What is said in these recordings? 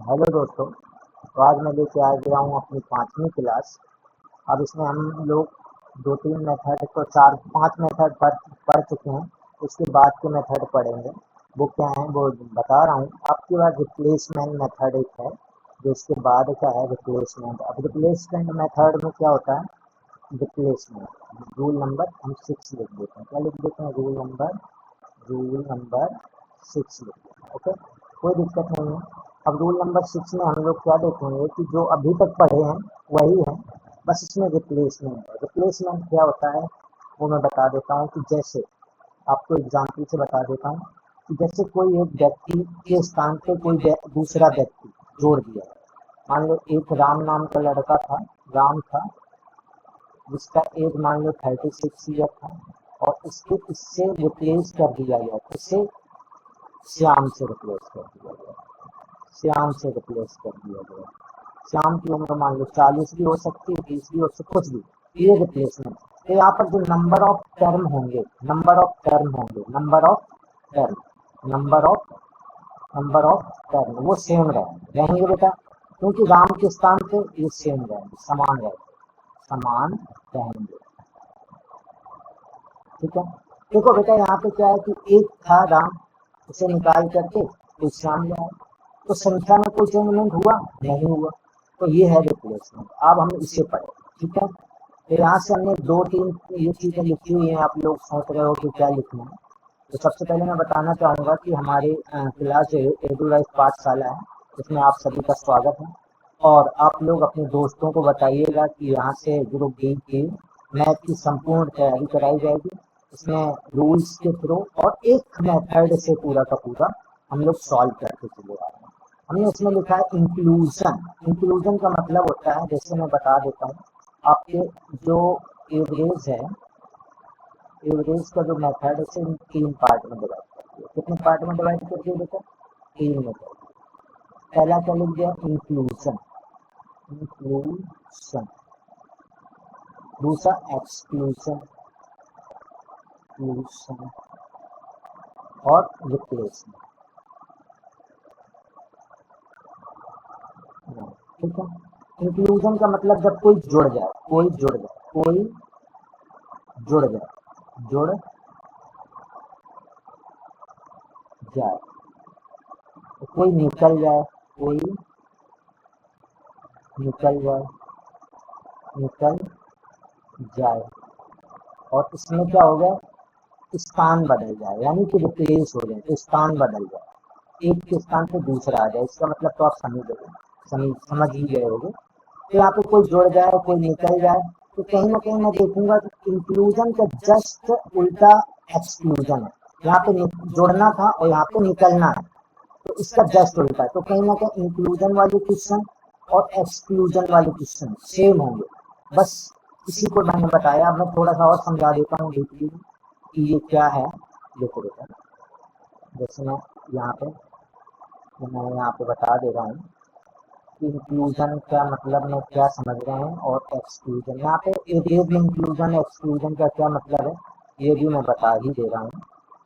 Hello दोस्तों। तो आज मैं लेके आ गया हूँ अपनी 5वीं क्लास। अब इसमें हम लोग 2-3 मेथड तो 4-5 मेथड पढ़ चुके हैं। उसके बाद के मेथड पढ़ेंगे। वो क्या है वो बता रहा हूँ। आपके पास रिप्लेसमेंट मेथड एक है, जो इसके बाद का है रिप्लेसमेंट। अब रिप्लेसमेंट मेथड में क्या होता है? रिप्लेसमेंट रूल नंबर हम 6 लिख देते हैं। क्या लिख देते हैं? रूल नंबर 6 लिख देते हैं। ओके, कोई दिक्कत नहीं है। अब रूल नंबर 6 में हम लोग क्या देखेंगे कि जो अभी तक पढ़े हैं वही है, बस इसमें रिप्लेसमेंट है। रिप्लेसमेंट क्या होता है वो मैं बता देता हूँ। कि जैसे आपको एग्जाम्पल से बता देता हूँ कि जैसे कोई एक व्यक्ति के स्थान पे कोई दूसरा व्यक्ति जोड़ दिया है। मान लो एक राम नाम का लड़का था, राम था, जिसका एज मान लो 36 ईयर था, और इससे रिप्लेस कर दिया गया। इससे श्याम से रिप्लेस कर दिया गया। श्याम से रिप्लेस कर दिया गया। श्याम की उम्र मान लो 40 भी हो सकती है, 20 भी हो सकती, कुछ भी। ये रिप्लेसमेंट। तो यहाँ पर जो नंबर ऑफ टर्म होंगे, नंबर ऑफ टर्म वो सेम रहेंगे बेटा, क्योंकि राम के स्थान पे ये सेम रहेंगे, समान रहेंगे। ठीक है। देखो बेटा, यहाँ पे क्या है कि एक था राम, उसे निकाल करके तो श्याम ले आए। तो संख्या में कोई चेंजमेंट हुआ? नहीं हुआ। तो ये है रिप्लेसमेंट। अब हम इसे पढ़े। ठीक है। तो यहाँ से हमने 2-3 ये चीजें लिखी हुई हैं। आप लोग सोच रहे हो कि क्या लिखना है। तो सबसे पहले मैं बताना चाहूंगा कि हमारी क्लास जो एडुलाइफ पाठशाला है, उसमें आप सभी का स्वागत है। और आप लोग अपने दोस्तों को बताइएगा कि यहाँ से ग्रुप बी की मैथ की संपूर्ण तैयारी कराई जाएगी। इसमें रूल्स के थ्रू और एक मेथड से पूरा का पूरा हम लोग सॉल्व करके चले आ रहे हैं। हमने इसमें लिखा है इंक्लूजन। इंक्लूजन का मतलब होता है, जैसे मैं बता देता हूँ, आपके जो एवरेज है, एवरेज का जो मेथड है उसे 3 पार्ट में डिवाइड कर दिया। कितने पार्ट में डिवाइड कर दिया बेटा? 3 में कर दिया। पहला क्या लिख दिया? इंक्लूजन। दूसरा एक्सक्लूजन और रिप्लेसमेंट। ठीक है। इंक्लूजन का मतलब जब कोई जुड़ जाए, जुड़ जाए, तो कोई निकल जाए, निकल जाए, और इसमें क्या हो गया? स्थान बदल जाए, यानी कि रिप्लेस हो जाए, तो स्थान बदल जाए, एक के स्थान पे दूसरा आ जाए। इसका मतलब तो आप समझ ही गए होंगे। तो यहाँ पे कोई जुड़ जाए, कोई निकल जाए, तो कहीं ना कहीं मैं देखूंगा कि इंक्लूजन का जस्ट उल्टा एक्सक्लूजन है। यहाँ पे जुड़ना था और यहाँ पे निकलना है, तो इसका जस्ट उल्टा है। तो कहीं ना कहीं इंक्लूजन वाले क्वेश्चन और एक्सक्लूजन वाले क्वेश्चन सेम होंगे। बस इसी को मैंने बताया। अब मैं थोड़ा सा और समझा देता हूँ डीपली कि ये क्या है। देखो बेटा, जैसे मैं यहाँ पे बता दे रहा हूँ कि इंक्लूजन क्या मतलब में क्या समझ रहे हैं, और एक्सक्लूजन यहाँ पे एवरेज में इंक्लूजन एक्सक्लूजन का क्या मतलब है ये भी मैं बता ही दे रहा हूँ,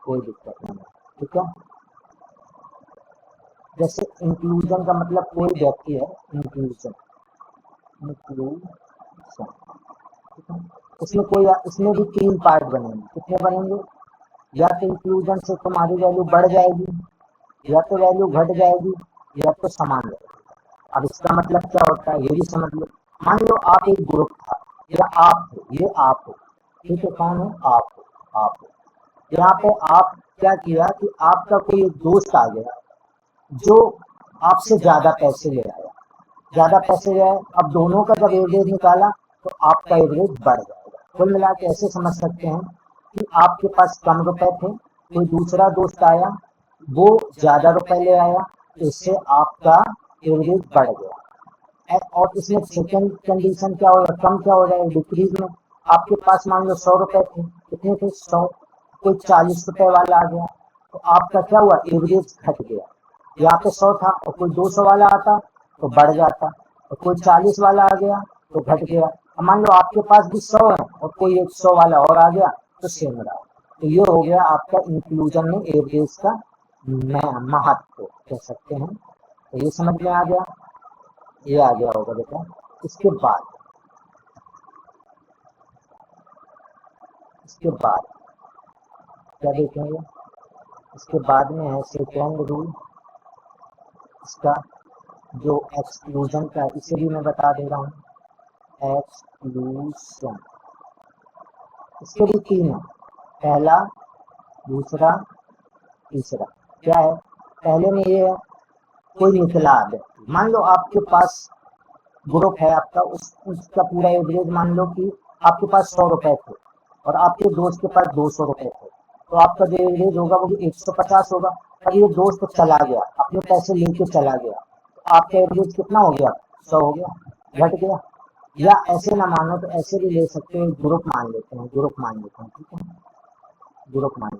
कोई दिक्कत नहीं है। ठीक है। जैसे इंक्लूजन का मतलब कोई व्यक्ति है, इंक्लूजन, ठीक है। इसमें भी 3 पार्ट बनेंगे। कितने बनेंगे? या तो इंक्लूजन से तुम्हारी वैल्यू बढ़ जाएगी, या तो वैल्यू घट जाएगी, या तो समान रहेगी। अब इसका मतलब क्या होता है ये भी समझ लो। मान लो आप एक ग्रुप था, या आप हो, ये आप हो, ठीक है। कौन हो? आप हो। यहाँ पे आप क्या किया कि आपका कोई एक दोस्त आ गया जो आपसे ज्यादा पैसे ले आया, अब दोनों का जब एवरेज निकाला तो आपका एवरेज बढ़ जाएगा। कुल मिला के ऐसे समझ सकते हैं कि आपके पास कम रुपए थे, कोई दूसरा दोस्त आया, वो ज्यादा रुपए ले आया, तो इससे आपका एवरेज बढ़ गया। और इसमें सेकंड कंडीशन क्या होगा? कम क्या हो जाएगा? डिक्रीज में। आपके पास मान लो 100 रुपए थे, कितने थे? 100। कोई 40 रुपए वाला आ गया, तो आपका क्या हुआ? एवरेज घट गया। यहाँ पे 100 था और कोई 200 वाला आता तो बढ़ जाता, और कोई 40 वाला आ गया तो घट गया। अब मान लो आपके पास भी 100 है और कोई 100 वाला और आ गया तो सेम रहा। तो ये हो गया आपका इंक्लूजन में एवरेज का महत्व कह सकते हैं। तो ये समझ में आ गया, ये आ गया होगा बेटा। इसके बाद क्या देखेंगे, इसके बाद में है सेकेंड रूल, इसका जो एक्सक्लूजन का, इसे भी मैं बता दे रहा हूँ, एक्सक्लूजन। इसके भी 3 है, पहला, दूसरा, तीसरा। क्या है, पहले में ये है, कोई निकला व्यक्ति, मान लो आपके पास ग्रुप है आपका, उसका पूरा एवरेज मान लो कि आपके पास 100 रुपए थे और आपके दोस्त के पास 200 रुपए थे, तो आपका जो एवरेज होगा वो भी 150 होगा। पर ये दोस्त चला गया, अपने पैसे लेके चला गया, तो आपका एवरेज कितना हो गया, 100 हो गया, घट गया। या ऐसे ना मानो तो ऐसे भी ले सकते हैं, ग्रुप मान लेते हैं, ठीक है, ग्रुप मान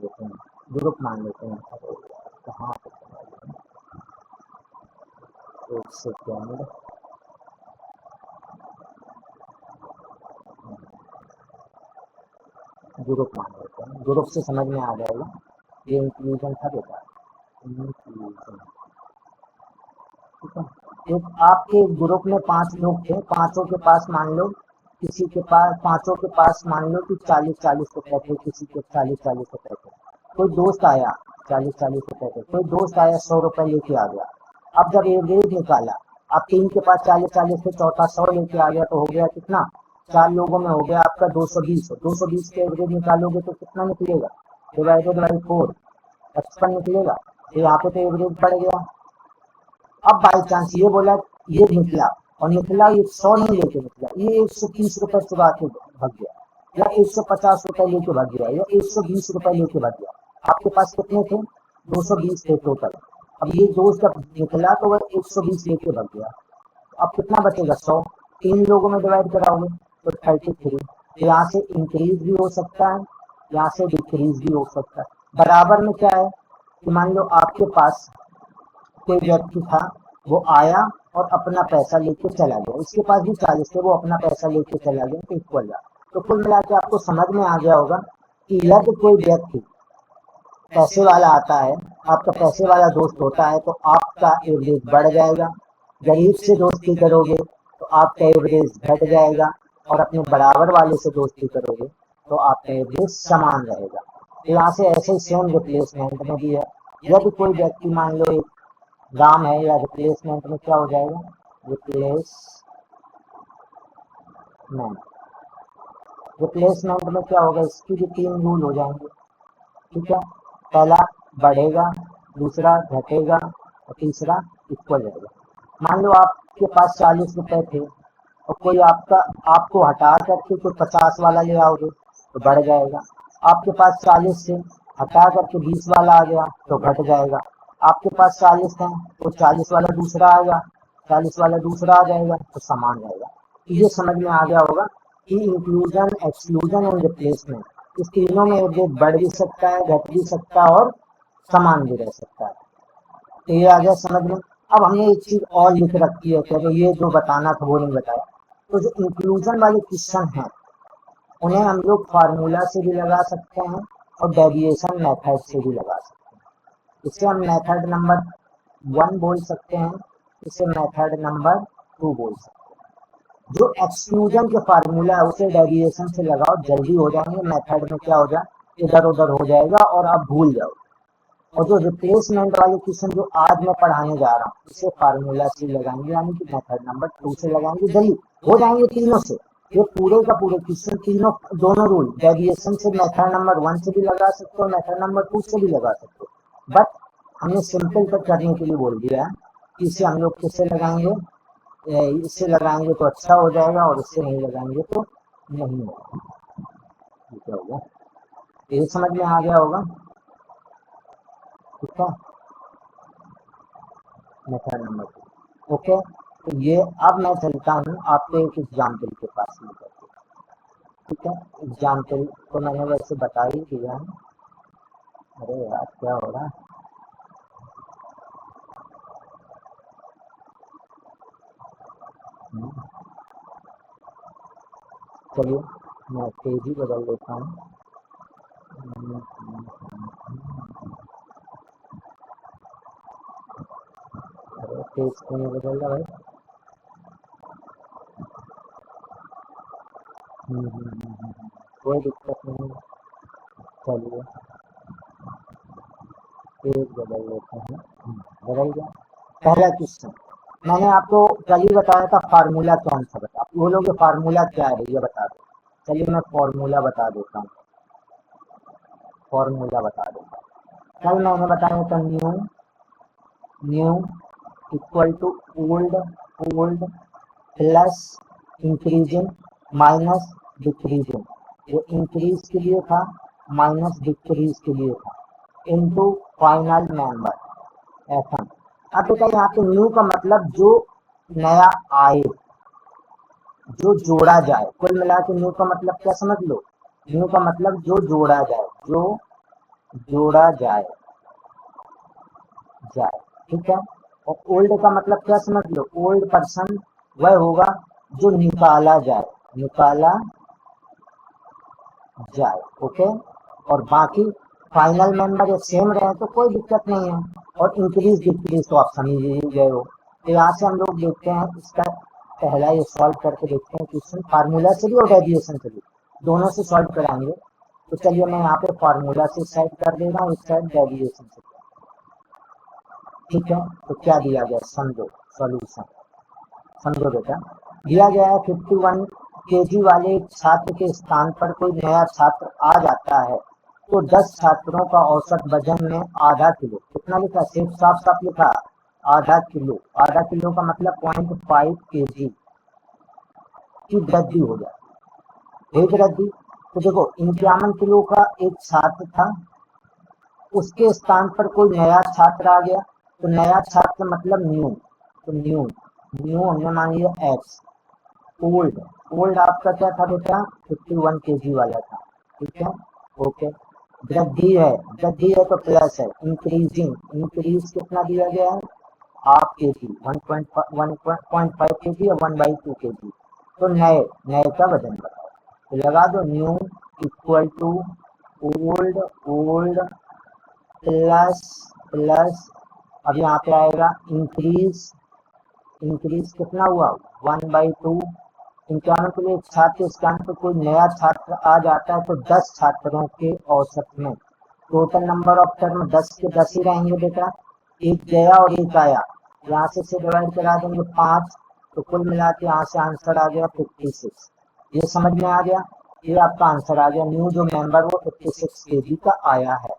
लेते हैं। कहाँ एक सेकेंड, ग्रुप मान लेते हैं, ग्रुप से समझ में आ जाएगा। ये इंक्लूजन था बेटा, इंक्लूजन, ठीक है। एक आपके ग्रुप में 5 लोग थे, पांचों के पास मान लो, किसी के पास, पांचों के पास मान लो कि 40-40 रुपए थे, किसी के 40-40 रुपए थे। कोई दोस्त आया 40-40 रुपए थे, कोई दोस्त आया 100 रुपए लेके आ गया। अब जब एवरेज निकाला, अब 3 के पास 40-40 थे, चौथा 100 लेके आ गया, तो हो गया कितना, 4 लोगों में हो गया आपका 220। 220 के एवरेज निकालोगे तो कितना निकलेगा, डिवाइडेड बाई 4, 55 निकलेगा। तो यहाँ पे तो एवरेज बढ़ गया। अब बाई चांस ये बोला, ये निकला, और निकला ये 100 नहीं लेके निकला, ये 130 रुपए चुरा के भाग गया, या 150 रुपए लेके भाग गया, या 120 रुपए लेके भाग गया। आपके पास कितने थे, 220 थे टोटल। अब ये दोस्त जब निकला तो वह 120 लेके भाग गया। अब कितना बचेगा, 100। 3 लोगों में डिवाइड कराओगे तो 33। यहाँ से इंक्रीज भी हो सकता है, यहाँ से डिक्रीज भी हो सकता है। बराबर में क्या है कि मान लो आपके पास कोई व्यक्ति था, वो आया और अपना पैसा लेके चला गया, उसके पास भी 40 थे, वो अपना पैसा लेके चला गया, तो इक्वल रहा। तो कुल मिला के आपको समझ में आ गया होगा कि यदि कोई व्यक्ति पैसे वाला आता है, आपका पैसे वाला दोस्त होता है, तो आपका एवरेज बढ़ जाएगा। गरीब से दोस्ती करोगे तो आपका एवरेज घट जाएगा, और अपने बराबर वाले से दोस्ती करोगे तो आपका एवरेज समान रहेगा। तो यहाँ से ऐसे सेम रिप्लेसमेंट में भी है, यदि कोई व्यक्ति मान लो एक राम है, या रिप्लेसमेंट में क्या हो जाएगा, रिप्लेसमेंट में क्या होगा, इसकी भी 3 रूल हो जाएंगे, ठीक है। पहला बढ़ेगा, दूसरा घटेगा, और तीसरा इक्वल रहेगा। मान लो आपके पास 40 रुपए थे और कोई आपको हटा करके कोई 50 वाला ले आओगे तो बढ़ जाएगा। आपके पास 40 से हटा करके 20 वाला आ गया तो घट जाएगा। आपके पास 40 है तो 40 वाला दूसरा आएगा, 40 वाला दूसरा आ जाएगा, तो समान रहेगा। तो ये समझ में आ गया होगा कि इंक्लूजन, एक्सक्लूजन एंड रिप्लेसमेंट, इस तीनों में एवरेज बढ़ भी सकता है, घट भी सकता है, और समान भी रह सकता है। तो ये आ गया समझ में। अब हमने एक चीज और लिख रखी है, तो ये जो बताना था वो नहीं बताया। तो जो इंक्लूजन वाले क्वेश्चन हैं उन्हें हम लोग फार्मूला से भी लगा सकते हैं और डेविएशन मेथड से भी लगा सकते हैं। इसे हम मेथड नंबर 1 बोल सकते हैं, इसे मेथड नंबर 2 बोल सकते हैं। जो एक्सक्लूजन के फार्मूला है उसे डेविएशन से लगाओ, जल्दी हो जाएंगे। मेथड में क्या हो जाए, इधर उधर हो जाएगा और आप भूल जाओ। और जो रिप्लेसमेंट वाले क्वेश्चन जो आज मैं पढ़ाने जा रहा हूँ, इसे फार्मूला से लगाएंगे, यानी कि मेथड नंबर 2 से लगाएंगे, जल्दी हो जाएंगे तीनों से। ये पूरे का पूरे क्वेश्चन तीनों, दोनों रूल डेविएशन से मेथड नंबर 1 से भी लगा सकते हो, मेथड नंबर 2 से भी लगा सकते हो। बट हमने सिंपल कट करने के लिए बोल दिया है कि इसे हम लोग किससे लगाएंगे, इससे लगाएंगे तो अच्छा हो जाएगा, और इससे नहीं लगाएंगे तो नहीं होगा। ठीक होगा, ये समझ में आ गया होगा, ठीक है। Method number 2, okay. तो ये अब मैं चलता हूँ आपको एक एग्जाम्पल के पास लेकर के, ठीक है। एग्जाम्पल तो मैंने वैसे बता ही दिया है। अरे यार क्या हो रहा है, चलिए मैं तेजी बदल देता हूँ। अरे पेज को नहीं बदल रहा भाई। कोई दिक्कत नहीं, चलिए पेज बदल लेते हैं। बदल गया। पहला क्वेश्चन मैंने आपको कल ही बताया था, फार्मूला कौन सा बता, आप बोलोगे फार्मूला क्या है ये बता दो। चलिए मैं फॉर्मूला बता देता हूँ, फॉर्मूला बता देता हूँ। कल मैंने बताया था new equal to old plus increasing minus decreasing, जो इंक्रीज के लिए था माइनस डिक्रीज के लिए था, इनटू फाइनल मेंबर एफएम। अब बेटा यहाँ पे न्यू का मतलब जो नया आए, जो जोड़ा जाए। कुल मिला के न्यू का मतलब क्या समझ लो, न्यू का मतलब जो जोड़ा जाए, जो जोड़ा जाए, ठीक है। और ओल्ड का मतलब क्या समझ लो, ओल्ड पर्सन वह होगा जो निकाला जाए, निकाला जाए, ओके। और बाकी फाइनल मेंबर ये सेम रहे तो कोई दिक्कत नहीं है। और इंक्रीज डिक्रीज तो आप समझ ही गए हो। तो यहाँ से हम लोग देखते हैं इसका पहला ये सॉल्व करके देखते हैं क्वेश्चन, फार्मूला से भी और डेविएशन से भी, दोनों से सॉल्व कराएंगे। तो चलिए मैं यहाँ पे फार्मूला से साइड कर दे रहा हूँ, इस साइड डेविएशन से, ठीक है। तो क्या दिया गया समझो, सॉल्यूशन समझो बेटा। दिया गया है 51 केजी वाले छात्र के स्थान पर कोई नया छात्र आ जाता है तो 10 छात्रों का औसत वजन में आधा किलो, कितना लिखा, सिर्फ साफ साफ लिखा आधा किलो, आधा किलो का मतलब 0.5 केजी की वृद्धि हो जाए, एक वृद्धि। तो देखो 51 किलो का एक छात्र था, उसके स्थान पर कोई नया छात्र आ गया, तो नया छात्र मतलब न्यू, तो न्यू हमने मान लिया एक्स। ओल्ड आपका क्या था बेटा, 51 केजी वाला था, ठीक है, ओके। वृद्धि है तो प्लस है, इंक्रीज कितना दिया गया है, हाफ के जी, 1.5 के जी और 1/2 के जी। तो नए का वजन बताओ, तो लगा दो new equal to old plus अब यहाँ पे आएगा इंक्रीज कितना हुआ, 1/2। 51 के लिए छात्र स्थान पर कोई नया छात्र आ जाता है तो 10 छात्रों के औसत में, टोटल नंबर ऑफ टर्म 10 के 10 ही रहेंगे बेटा, एक गया और एक आया, यहाँ से डिवाइड करा देंगे 5, तो कुल मिला के यहाँ से आंसर आ गया 56। ये समझ में आ गया, ये आपका आंसर आ गया, न्यू जो मेंबर वो 56 केजी का आया है।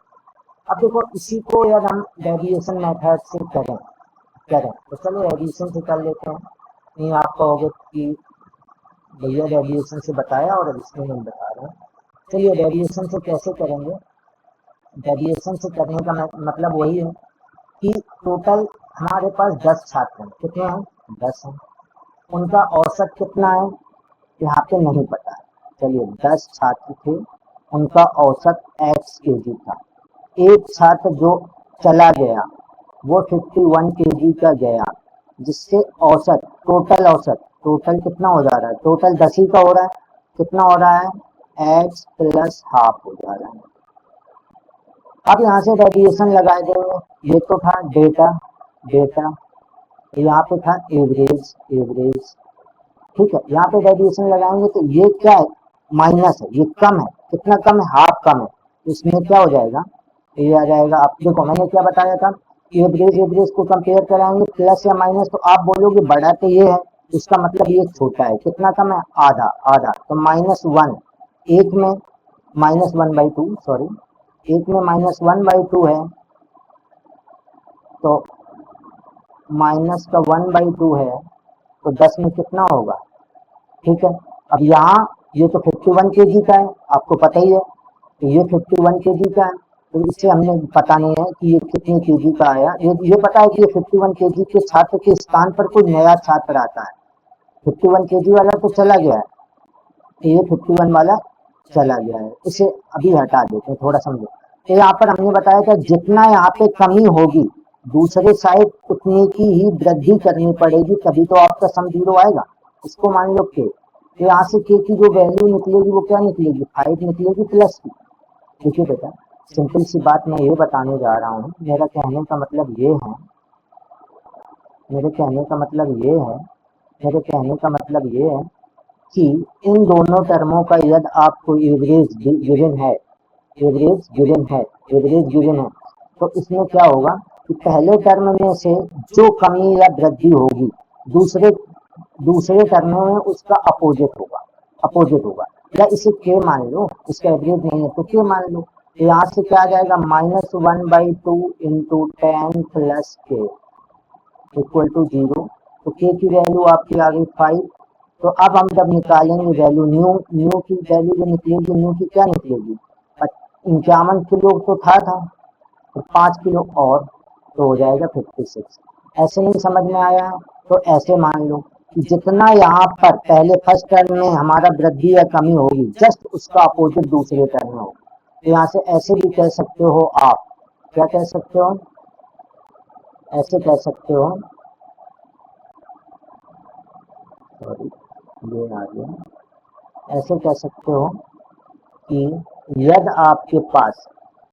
अब देखो इसी को यदि हम डेविएशन मेथड से करें तो चलो डेविएशन से कर लेते हैं। नहीं आप कहोगे कि भैया डेविएशन से बताया और अब इसमें नहीं बता रहे हैं, चलिए डेविएशन से कैसे करेंगे। डेविएशन से करने का मतलब वही है कि टोटल हमारे पास 10 छात्र हैं, कितने हैं, 10 हैं, उनका औसत कितना है यहाँ पे नहीं पता है। चलिए 10 छात्र थे, उनका औसत x केजी था, एक छात्र जो चला गया वो 51 केजी का गया, जिससे औसत टोटल कितना हो जा रहा है, टोटल 10 ही का हो रहा है, कितना हो रहा है x प्लस हाफ हो जा रहा है। अब यहाँ से डेविएशन लगाए देंगे, ये तो था डेटा, यहाँ पे था एवरेज, ठीक है। यहाँ पे डेविएशन लगाएंगे तो ये क्या है, माइनस है, ये कम है, कितना कम है, हाफ कम है, इसमें क्या हो जाएगा, ये आ जाएगा। आप देखो मैंने क्या बताया था, एवरेज को कंपेयर कराएंगे प्लस या माइनस, तो आप बोलोगे बड़ा तो ये है, इसका मतलब ये छोटा है, कितना कम है, आधा, तो -1, एक में -1/2, सॉरी एक में -1/2 है, तो माइनस का 1/2 है, तो 10 में कितना होगा, ठीक है। अब यहाँ ये तो 51 केजी का है, आपको पता ही है, तो ये 51 केजी का है, तो इससे हमने पता नहीं है कि ये कितने केजी का आया, ये पता है कि ये 51 केजी के छात्र के स्थान पर कोई नया छात्र आता है, 51 केजी वाला तो चला गया है, तो ये 51 वाला चला गया है, इसे अभी हटा देते हैं, थोड़ा समझो। तो यहाँ पर हमने बताया था जितना यहाँ पे कमी होगी दूसरे साइड उतनी की ही वृद्धि करनी पड़ेगी, तभी तो आपका सम 0 आएगा। इसको मान लो के, तो यहाँ से के की जो वैल्यू निकलेगी वो क्या निकलेगी, 5 निकलेगी प्लस की। देखिए बेटा सिंपल सी बात मैं ये बताने जा रहा हूँ, मेरा कहने का मतलब ये है मेरे कहने का मतलब ये है, मेरे कहने का मतलब ये है कि इन दोनों टर्मों का यदि आपको एवरेज गिवन है, एवरेज गिवन है, एवरेज गिवन है, तो इसमें क्या होगा कि पहले टर्म में से जो कमी या वृद्धि होगी दूसरे दूसरे टर्म में उसका अपोजिट होगा, अपोजिट होगा। या इसे के मान लो, इसका एवरेज नहीं है तो के मान लो। तो यहाँ से क्या आ जाएगा, -1/2 इंटू 10 प्लस के इक्वल टू 0। तो के की वैल्यू आपकी आ गई 5। तो अब हम जब निकालेंगे वैल्यू न्यू की वैल्यू जो निकलेगी, न्यू की क्या निकलेगी, 51 किलो तो था तो 5 किलो और तो हो जाएगा 56। ऐसे नहीं समझ में आया तो ऐसे मान लो कि जितना यहाँ पर पहले फर्स्ट टर्म में हमारा वृद्धि या कमी होगी जस्ट उसका अपोजिट दूसरे टर्म में होगा। तो यहाँ से ऐसे भी कह सकते हो आप, क्या कह सकते हो, ऐसे कह सकते हो, सॉरी ये आ गया, ऐसे कह सकते हो कि यदि आपके पास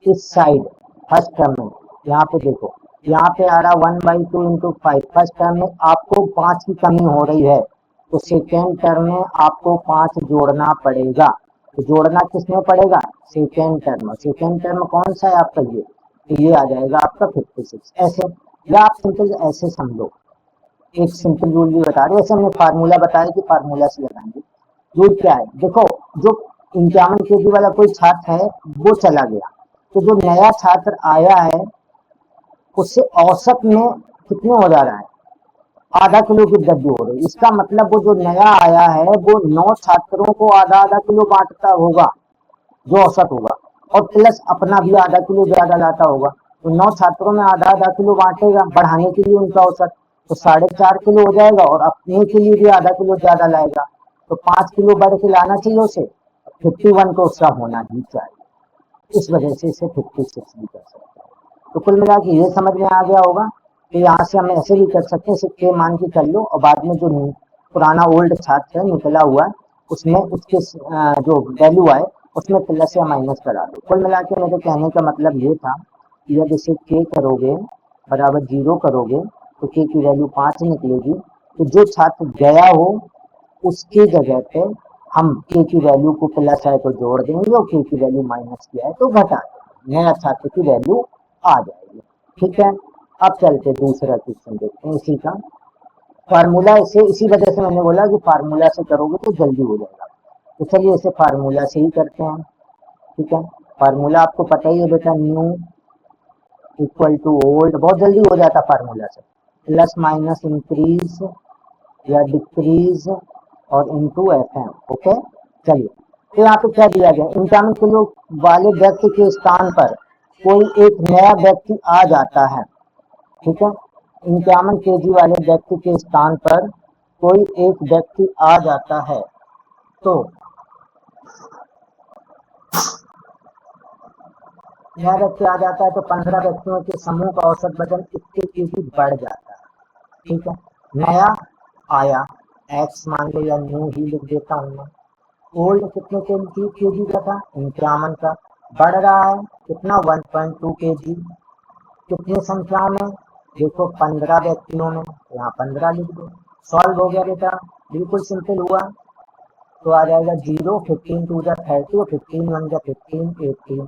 इस साइड फर्स्ट टर्म में, यहाँ पे देखो यहाँ पे आ रहा 1/2 इंटू 5, फर्स्ट टर्म में आपको 5 की कमी हो रही है तो सेकेंड टर्म में आपको 5 जोड़ना पड़ेगा। तो जोड़ना किसमें पड़ेगा, सेकेंड टर्म। सेकेंड टर्म कौन सा है आपका, ये, तो ये आ जाएगा आपका 56। ऐसे, या आप सिंपल ऐसे समझो, एक सिंपल रूल भी बता रहे, जैसे हमने फार्मूला बताया कि फार्मूला से लगाएंगे। रूल क्या है, देखो जो 51 केजी वाला कोई छात्र है वो चला गया, तो जो नया छात्र आया है उससे औसत में कितने हो जा रहा है, आधा किलो की वृद्धि हो रही है। इसका मतलब वो जो नया आया है वो 9 छात्रों को आधा आधा किलो बांटता होगा जो औसत होगा, और प्लस अपना भी आधा किलो ज्यादा लाता होगा। तो 9 छात्रों में आधा आधा किलो बांटेगा बढ़ाने के लिए उनका औसत, तो 4.5 किलो हो जाएगा, और अपने के लिए भी आधा किलो ज्यादा लाएगा तो 5 किलो बढ़ के लाना चाहिए उसे, 51 को उसका होना ही चाहिए। इस वजह से इसे 56 भी कर सकते हैं। तो कुल मिला के ये समझ में आ गया होगा। तो यहाँ से हम ऐसे भी कर सकते हैं, सिक्के मान के कर लो, और बाद में जो पुराना ओल्ड छात्र है निकला हुआ उसमें उसके जो वैल्यू आए उसमें प्लस या माइनस करा दो। कुल मिला के मेरे कहने का मतलब ये था कि यदि इसे के करोगे बराबर 0 करोगे तो के की वैल्यू 5 निकलेगी। तो जो छात्र गया हो उसकी जगह पे हम के की वैल्यू को प्लस है तो जोड़ देंगे और के की वैल्यू माइनस किया है तो घटा देंगे, नया छात्र की वैल्यू आ जाएगी। ठीक है, अब चलते दूसरा क्वेश्चन देखते हैं इसी का फार्मूला। इसे इसी वजह से मैंने बोला कि फार्मूला से करोगे तो जल्दी हो जाएगा। तो चलिए इसे फार्मूला से ही करते हैं। ठीक है, फार्मूला आपको पता ही है बेटा, न्यू इक्वल टू ओल्ड, बहुत जल्दी हो जाता फार्मूला से, प्लस माइनस इंक्रीज या डिक्रीज और इनटू एफएम। ओके, चलिए तो यहाँ पे क्या दिया गया, 51 किलो वाले व्यक्ति के स्थान पर कोई एक नया व्यक्ति आ जाता है। ठीक है, 51 केजी वाले व्यक्ति के स्थान पर कोई एक व्यक्ति आ जाता है तो नया व्यक्ति आ जाता है तो 15 व्यक्तियों के समूह का औसत वजन इतने केजी बढ़ जाता है। ठीक है, नया आया एक्स मान लो या न्यू ही लिख देता हूँ मैं। ओल्ड कितने केजी का था, 51 का, बढ़ रहा है कितना 1.2 केजी, कितनी संख्या में, देखो 15 व्यक्तियों में, यहाँ 15 लिख दो। सॉल्व हो गया बेटा, बिल्कुल सिंपल हुआ। तो आ जाएगा 0, 15 टू जा 30 और 15 1 जा 15, 18।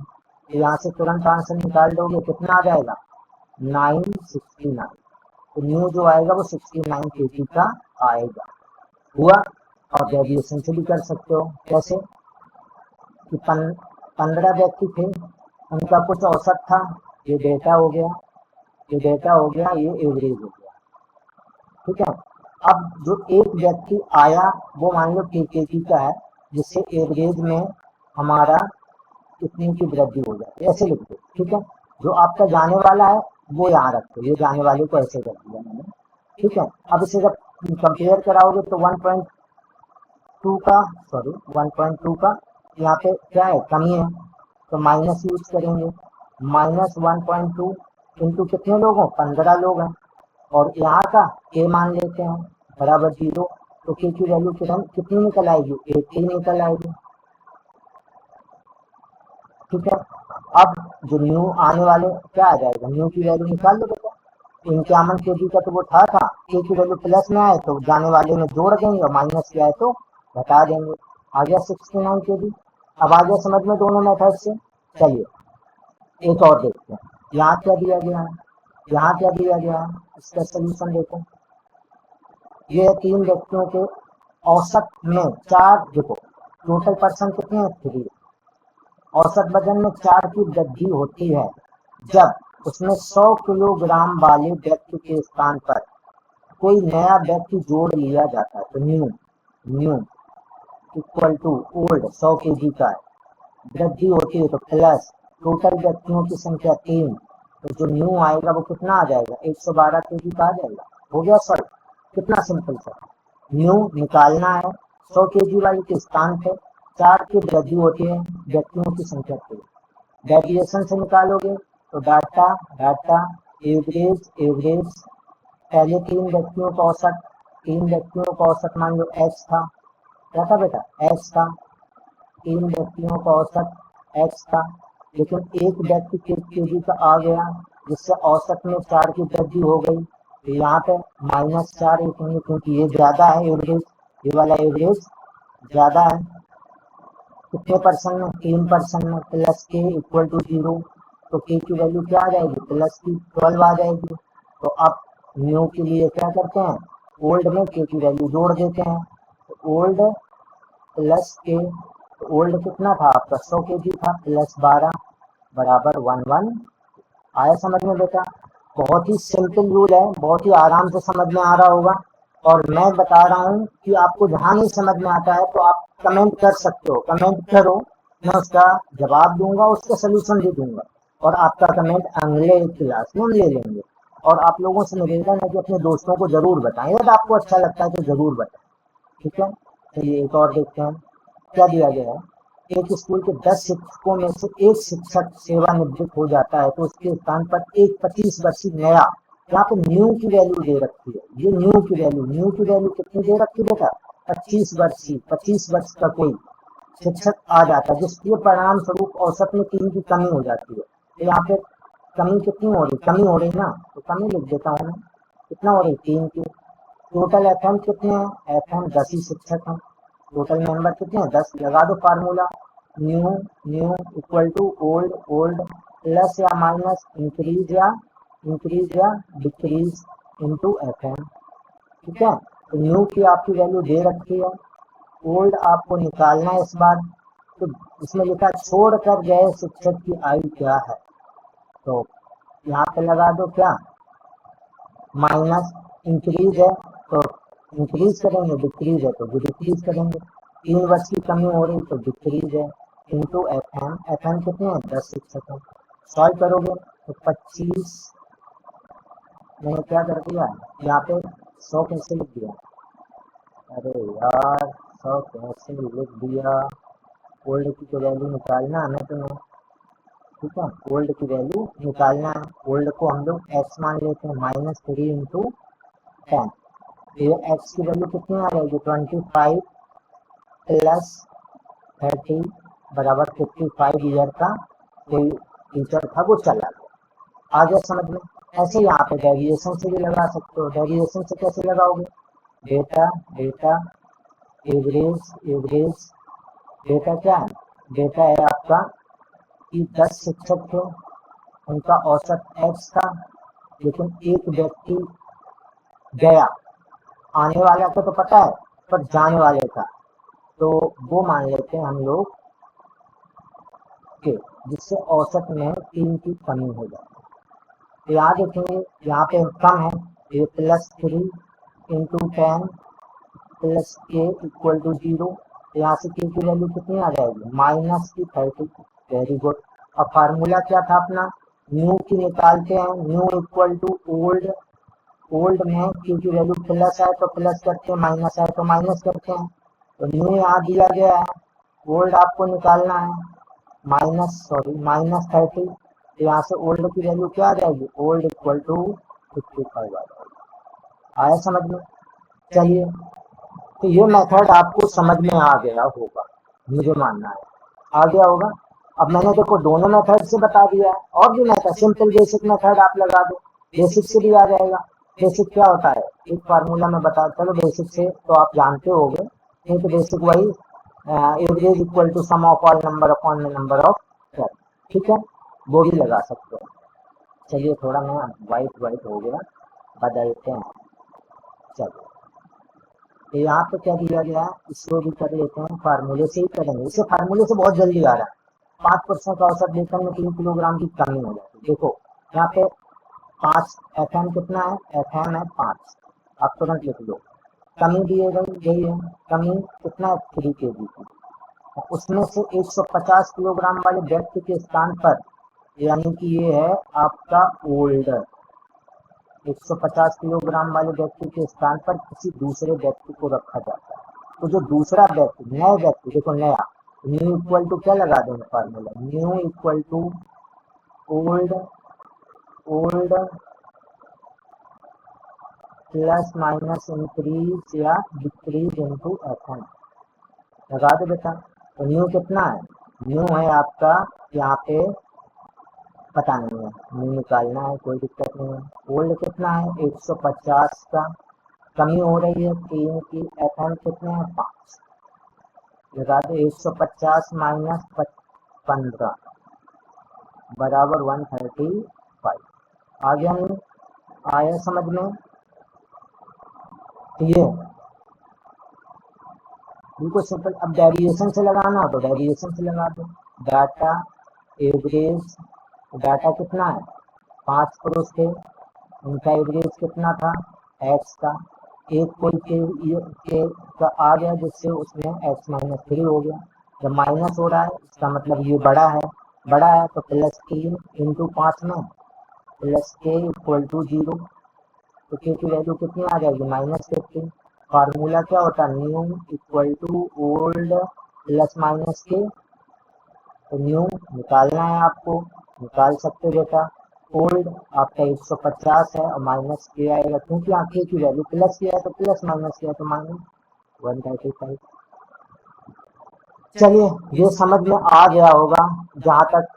तो यहाँ से तुरंत आंसर निकाल दोगे, कितना आ जाएगा 969। तो न्यू जो आएगा वो 69 केजी का आएगा। हुआ, और डेविएशन से भी कर सकते हो, कैसे कि 15 व्यक्ति थे, उनका कुछ औसत था, ये डेटा हो गया, ये डेटा हो गया, ये एवरेज हो गया। ठीक है, अब जो एक व्यक्ति आया वो मान लो केजी का है, जिससे एवरेज में हमारा इतनी की वृद्धि हो जाए, ऐसे लिख दो। ठीक है, जो आपका जाने वाला है वो यहाँ रखो, ये जाने वाले को ऐसे कर दिया मैंने। ठीक है, अब इसे जब कंपेयर कराओगे तो 1.2 का, सॉरी 1.2 का यहाँ पे क्या है, कमी है, तो माइनस यूज करेंगे, -1.2 इंटू कितने लोग हो, 15 लोग हैं, और यहाँ का के मान लेते हैं बराबर 0। तो के की वैल्यू कितनी निकल आएगी, 80 निकल आएगी। ठीक है, अब जो न्यू आने वाले क्या आ जाएगा, न्यू की वैल्यू निकाल लो बेटा, 51 kg का तो वो था के की वैल्यू प्लस में आए तो जाने वाले में जोड़ देंगे और माइनस के आए तो घटा देंगे। आ गया 69 kg। अब आ गया समझ में दोनों मेथड से। चलिए एक और देखते हैं, यहाँ क्या दिया गया है, यहाँ क्या दिया गया है, इसका सोल्यूशन देखो। ये 3 व्यक्तियों के औसत में 4, देखो टोटल पर्सन कितने हैं 3, औसत वजन में 4 की वृद्धि होती है जब उसमें 100 किलोग्राम वाले व्यक्ति के स्थान पर कोई नया व्यक्ति जोड़ लिया जाता है। तो new equal to old 100 kg का वृद्धि होती है तो प्लस टोटल व्यक्तियों की संख्या 3, तो जो न्यू आएगा वो कितना आ जाएगा 112 kg का आ जाएगा। हो गया सॉल्व, कितना सिंपल सा। न्यू निकालना है 100 kg वाले के स्थान पे 4 की वृद्धि होती है व्यक्तियों की संख्या 3, डेविएशन से निकालोगे तो डाटा एवरेज पहले 3 व्यक्तियों का औसत, 3 व्यक्तियों का औसत मान लो x था, क्या था बेटा x था, 3 व्यक्तियों का औसत x था, लेकिन एक व्यक्ति kg का आ गया जिससे औसत में 4 की वृद्धि हो गई, तो यहाँ पे -4 लिखेंगे क्योंकि ये ज्यादा है एवरेज, ये वाला एवरेज ज्यादा है। कितने परसेंट में 3% में, प्लस के इक्वल टू 0, तो के की वैल्यू क्या आ जाएगी प्लस की 12 आ जाएगी। तो अब न्यू के लिए क्या करते हैं, ओल्ड में के की वैल्यू जोड़ देते हैं, तो ओल्ड प्लस के, तो ओल्ड कितना था आपका 100 kg था, प्लस 12 बराबर 11। आया समझ में बेटा? बहुत ही सिंपल रूल है, बहुत ही आराम से समझ में आ रहा होगा। और मैं बता रहा हूँ कि आपको जहाँ नहीं समझ में आता है तो आप कमेंट कर सकते हो, कमेंट करो, मैं उसका जवाब दूंगा, उसका सोल्यूशन भी दूंगा और आपका कमेंट अगले क्लास में ले लेंगे। और आप लोगों से निवेदन है कि अपने दोस्तों को जरूर बताएं, यदि आपको अच्छा लगता है तो जरूर बताएं, ठीक है। चलिए एक और देखते हैं क्या दिया गया है। एक स्कूल के 10 शिक्षकों में से एक शिक्षक सेवानिवृत्त हो जाता है तो उसके स्थान पर एक 25 वर्षीय नया, यहाँ पे न्यू की वैल्यू दे रखी है, ये न्यू की वैल्यू कितनी दे रखी है बेटा 25 वर्ष का कोई शिक्षक आ जाता है जिसके परिणाम स्वरूप औसत में 3 की कमी हो जाती है। तो यहाँ पे कमी कितनी हो रही, कमी हो रही ना, तो कमी लिख देता हूँ मैं, कितना हो रही 3 की। टोटल एफएम कितने हैं, एफएम 10 ही शिक्षक हैं, टोटल मेंबर कितने हैं 10, लगा दो formula, new equal to old plus या माइनस इंक्रीज या डिक्रीज इनटू एफएम, ठीक है। तो न्यू की आपकी वैल्यू दे रखी है, ओल्ड आपको निकालना है इस बार, तो इसमें लिखा छोड़कर गए शिक्षक की आयु क्या है, तो यहाँ पे लगा दो क्या माइनस, इंक्रीज है तो इंक्रीज करेंगे, डिक्रीज है तो डिक्रीज करेंगे, 3 वर्ष की कमी हो रही तो डिक्रीज है, इंटू एफएम कितने हैं 10 शिक्षक है। सॉल्व करोगे तो 25, मैंने क्या कर दिया यहाँ पे 100 कैसे लिख दिया, अरे यार 100 कैसे लिख दिया, ओल्ड की तो वैल्यू निकालना है ना तुम्हें, ठीक है, ओल्ड की वैल्यू निकालना है, ओल्ड को हम लोग x मान लेते हैं -3 इंटू 10, ये x की वैल्यू कितनी आ जाएगी 25 प्लस 30 बराबर 55 ईयर का कोई टीचर था वो चला गया। आ गया समझ में? ऐसे यहाँ पे डेविएशन से भी लगा सकते हो, डेविएशन से कैसे लगाओगे, डेटा एवरेज डेटा क्या है, डेटा है आपका कि 10 शिक्षक थे, उनका औसत x था, लेकिन एक व्यक्ति गया, आने वाला का तो पता है पर जाने वाले का, तो वो मान लेते हैं हम लोग के, जिससे औसत में 3 की कमी हो जाती है। तो यहाँ देखेंगे यहाँ पे कम है, ये +3 इंटू 10 प्लस के इक्वल टू 0, यहाँ से के की वैल्यू कितनी आ जाएगी -30। Very good. अब फार्मूला क्या था अपना, न्यू की निकालते हैं, न्यू इक्वल टू ओल्ड में के की वैल्यू प्लस है तो प्लस करते हैं, माइनस है तो माइनस करते हैं, तो न्यू यहाँ दिया गया है, ओल्ड आपको निकालना है -30, यहाँ से ओल्ड की वैल्यू क्या आ जाएगी, ओल्ड इक्वल टू 55 आ जाएगी। आया समझ में? चलिए तो ये मेथड आपको समझ में आ गया होगा, मुझे मानना है आ गया होगा। अब मैंने देखो दोनों मेथड से बता दिया है, और भी मेथड सिंपल बेसिक मेथड आप लगा दो, बेसिक से भी आ जाएगा। बेसिक क्या होता है, एक फार्मूला में बता, चलो बेसिक से तो आप जानते होगे, नहीं तो बेसिक वही average equal to sum of all number upon number of term, ठीक है, वो भी लगा सकते हैं। चलिए थोड़ा मैं वाइट वाइट हो गया, बदलते हैं। चलिए तो यहाँ पे क्या दिया गया है, इसको भी कर लेते हैं, फार्मूले से ही करेंगे, इसे फार्मूले से बहुत जल्दी आ रहा है। 5% का औसत वेतन में 3 किलोग्राम की कमी हो जाती है। देखो यहाँ पे 5 FM कितना है, FM है 5, आप तुरंत लिख लो। कमी दिए गई यही है, कमी कितना है 3 kg की, उसमें से 150 किलोग्राम वाले व्यक्ति के स्थान पर, यानी कि ये है आपका ओल्डर, 150 किलोग्राम वाले व्यक्ति के स्थान पर किसी दूसरे व्यक्ति को रखा जाता है। तो जो दूसरा व्यक्ति, नया व्यक्ति, देखो नया, न्यू इक्वल टू क्या लगा देंगे formula, new equal to old, old plus minus increase या डिक्रीज इनटू एफएन, लगा दो बेटा। तो न्यू कितना है, न्यू है आपका यहाँ पे पता नहीं है, न्यू निकालना है, कोई दिक्कत नहीं है। ओल्ड कितना है 150 का, कमी हो रही है 3 की, एफएन कितने हैं 5, लगा दो 150 माइनस 15 बराबर 135। आ गया नहीं, आया समझ में, ये बिल्कुल सिंपल। अब डेविएशन से लगाना हो तो डेविएशन से लगा दो, डाटा एवरेज, डाटा कितना है 5 पुरुष थे, उनका एवरेज कितना था x का, एक कोई के का आ गया जिससे उसमें x -3 हो गया। जब माइनस हो रहा है इसका मतलब ये बड़ा है, बड़ा है तो +3 इंटू 5 में प्लस k इक्वल टू 0, तो k की वैल्यू कितनी आ जाएगी -15। फार्मूला क्या होता है, new equal to old plus minus के, तो न्यू निकालना है आपको, निकाल सकते बेटा। ओल्ड आपका 150 है और माइनस के आएगा, क्योंकि यहाँ के की वैल्यू प्लस किया है तो प्लस, माइनस किया तो माइनस 135। चलिए ये समझ में आ गया होगा। जहाँ तक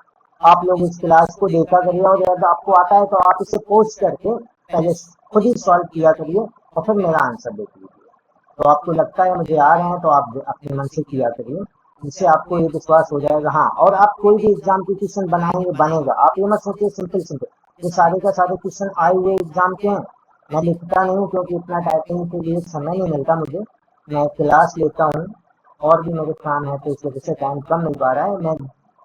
आप लोग इस क्लास को देखा करिए, और यदि आपको आता है तो आप इसे पोस्ट करके पहले खुद ही सॉल्व किया करिए और फिर मेरा आंसर देख लीजिए। तो आपको लगता है मुझे आ रहे हैं तो आप अपने मन से किया करिए, जिससे आपको ये विश्वास हो जाएगा। हाँ, और आप कोई भी एग्जाम की क्वेश्चन बनाएंगे बनेगा, आप ये मत सोचिए सिंपल सिंपल, ये सारे का सारे क्वेश्चन आए हुए एग्जाम के हैं। मैं लिखता नहीं हूँ क्योंकि इतना टाइपिंग के लिए समय नहीं मिलता मुझे, मैं क्लास लेता हूँ और भी मेरे काम है, तो इस वजह से टाइम कम मिल पा रहा है। मैं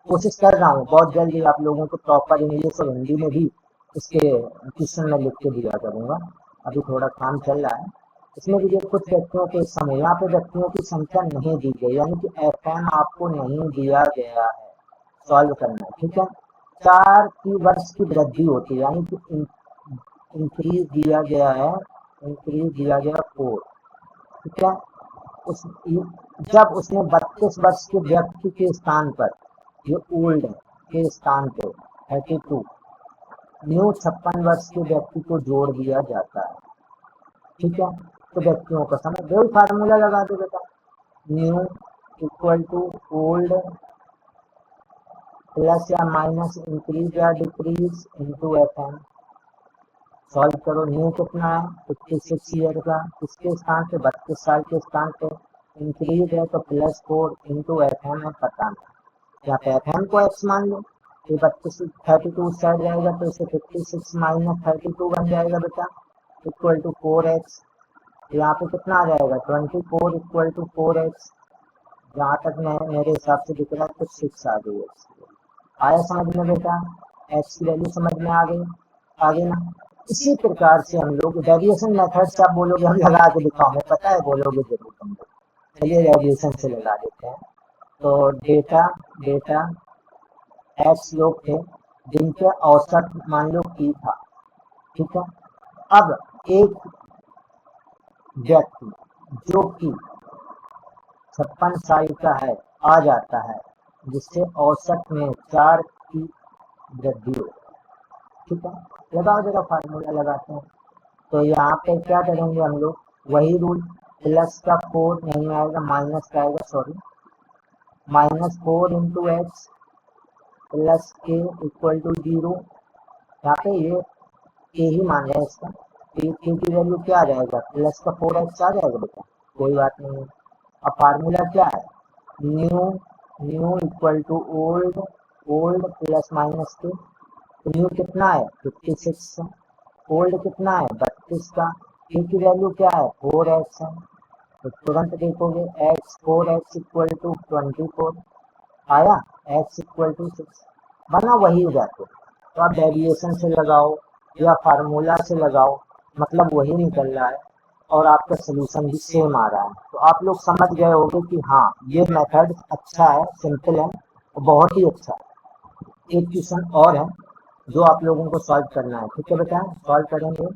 कोशिश कर रहा हूँ बहुत जल्दी आप लोगों को प्रॉपर इंग्लिश और हिंदी में भी इसके क्वेश्चन में लिख के दिया करूँगा। अभी थोड़ा काम चल रहा है इसमें भी। कुछ व्यक्तियों के समय यहाँ पे व्यक्तियों की संख्या नहीं दी गई, यानी कि एफएम आपको नहीं दिया गया है, सॉल्व करना है, ठीक है। 4 की वर्ष की वृद्धि होती है, यानी कि इंक्रीज दिया गया है, इंक्रीज दिया गया 4, ठीक है। उस जब उसने 32 वर्ष के व्यक्ति के स्थान पर, ये ओल्ड के स्थान पे 32, न्यू 56 वर्ष के व्यक्ति को जोड़ दिया जाता है, ठीक है। तो व्यक्तियों का समय, वही फार्मूला लगा दो बेटा, new equal to old plus या माइनस इंक्रीज या डिक्रीज इनटू एफएम। सॉल्व करो, न्यू कितना है 56 ईयर का, किसके स्थान पे 32 साल के स्थान पे, इंक्रीज है तो +4 इंटू एफएम है पता नहीं, या तो एफएम को एक्स मान लो, तो 32 साइड जाएगा तो इसे 56 माइनस 32 बन जाएगा बेटा, इक्वल टू 4x। यहाँ पे कितना आ जाएगा 24 इक्वल टू 4x, जहाँ तक मेरे हिसाब से दिख रहा है तो 6 आ गई x। आया समझ में बेटा, x की वैल्यू समझ में आ गई, आगे ना। इसी प्रकार से हम लोग डेविएशन मेथड से, आप बोलोगे हम लगा के दिखाओ, पता है बोलोगे जरूर तुम लोग। चलिए डेविएशन से लगा देते हैं। तो डेटा x लोग थे जिनके औसत मान लो t था, ठीक है। अब एक व्यक्ति जो कि 56 साल का है आ जाता है, जिससे औसत में 4 की वृद्धि हो, ठीक है। लगाओ जरा फार्मूला लगाते हैं। तो यहाँ पे क्या करेंगे हम लोग, वही रूल, प्लस का 4 नहीं आएगा, माइनस का आएगा, सॉरी, -4 इंटू एक्स प्लस के इक्वल टू 0। यहाँ पे ये ए ही मान रहे हैं इसका, ए की वैल्यू क्या आ जाएगा, प्लस का 4x आ जाएगा बेटा, कोई बात नहीं है। अब फार्मूला क्या है, new new equal to old, old plus minus के, न्यू कितना है 56 है, ओल्ड कितना है 32 का, ए की वैल्यू क्या है 4x है, तो तुरंत देखोगे x 4x इक्वल टू 24 आया, x इक्वल टू 6 बना, वही हो जाते। तो आप डेविएशन से लगाओ या फार्मूला से लगाओ, मतलब वही निकल रहा है और आपका सोल्यूशन भी सेम आ रहा है। तो आप लोग समझ गए होंगे कि हाँ ये मेथड अच्छा है, सिंपल है और बहुत ही अच्छा है। एक क्वेश्चन और है जो आप लोगों को सॉल्व करना है, ठीक है बेटा, सॉल्व करेंगे।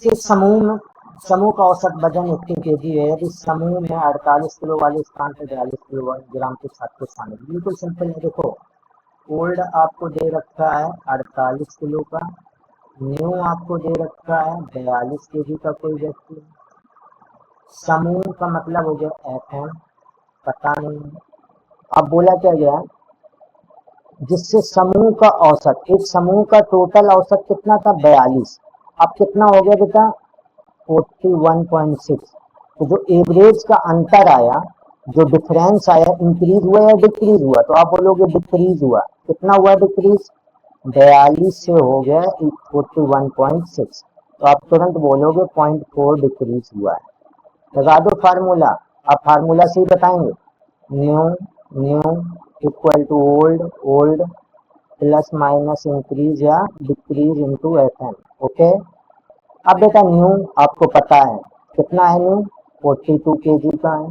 इस समूह का औसत वजन 80 kg है, यदि समूह में 48 किलो वाले स्थान पर 42 किलोग्राम के छात्र शामिल। बिल्कुल सिंपल है, देखो ओल्ड आपको दे रखा है 48 किलो का, न्यू आपको दे रखा है 42 kg का कोई व्यक्ति, समूह का मतलब हो गया FM, पता नहीं है। अब बोला क्या गया, जिससे समूह का औसत, एक समूह का टोटल औसत कितना था 42, अब कितना हो गया बेटा 41.6। तो जो एवरेज का अंतर आया, जो डिफरेंस आया, इंक्रीज हुआ या डिक्रीज हुआ, तो आप बोलोगे डिक्रीज हुआ, कितना हुआ डिक्रीज, 42 से हो गया 41.6, तो आप तुरंत बोलोगे 0.4 डिक्रीज हुआ है। लगा दो फार्मूला, आप फार्मूला से ही बताएंगे, new new equal to old, old plus minus increase या डिक्रीज इनटू FM, ओके। अब बेटा न्यू आपको पता है कितना है, न्यू 42 kg का है,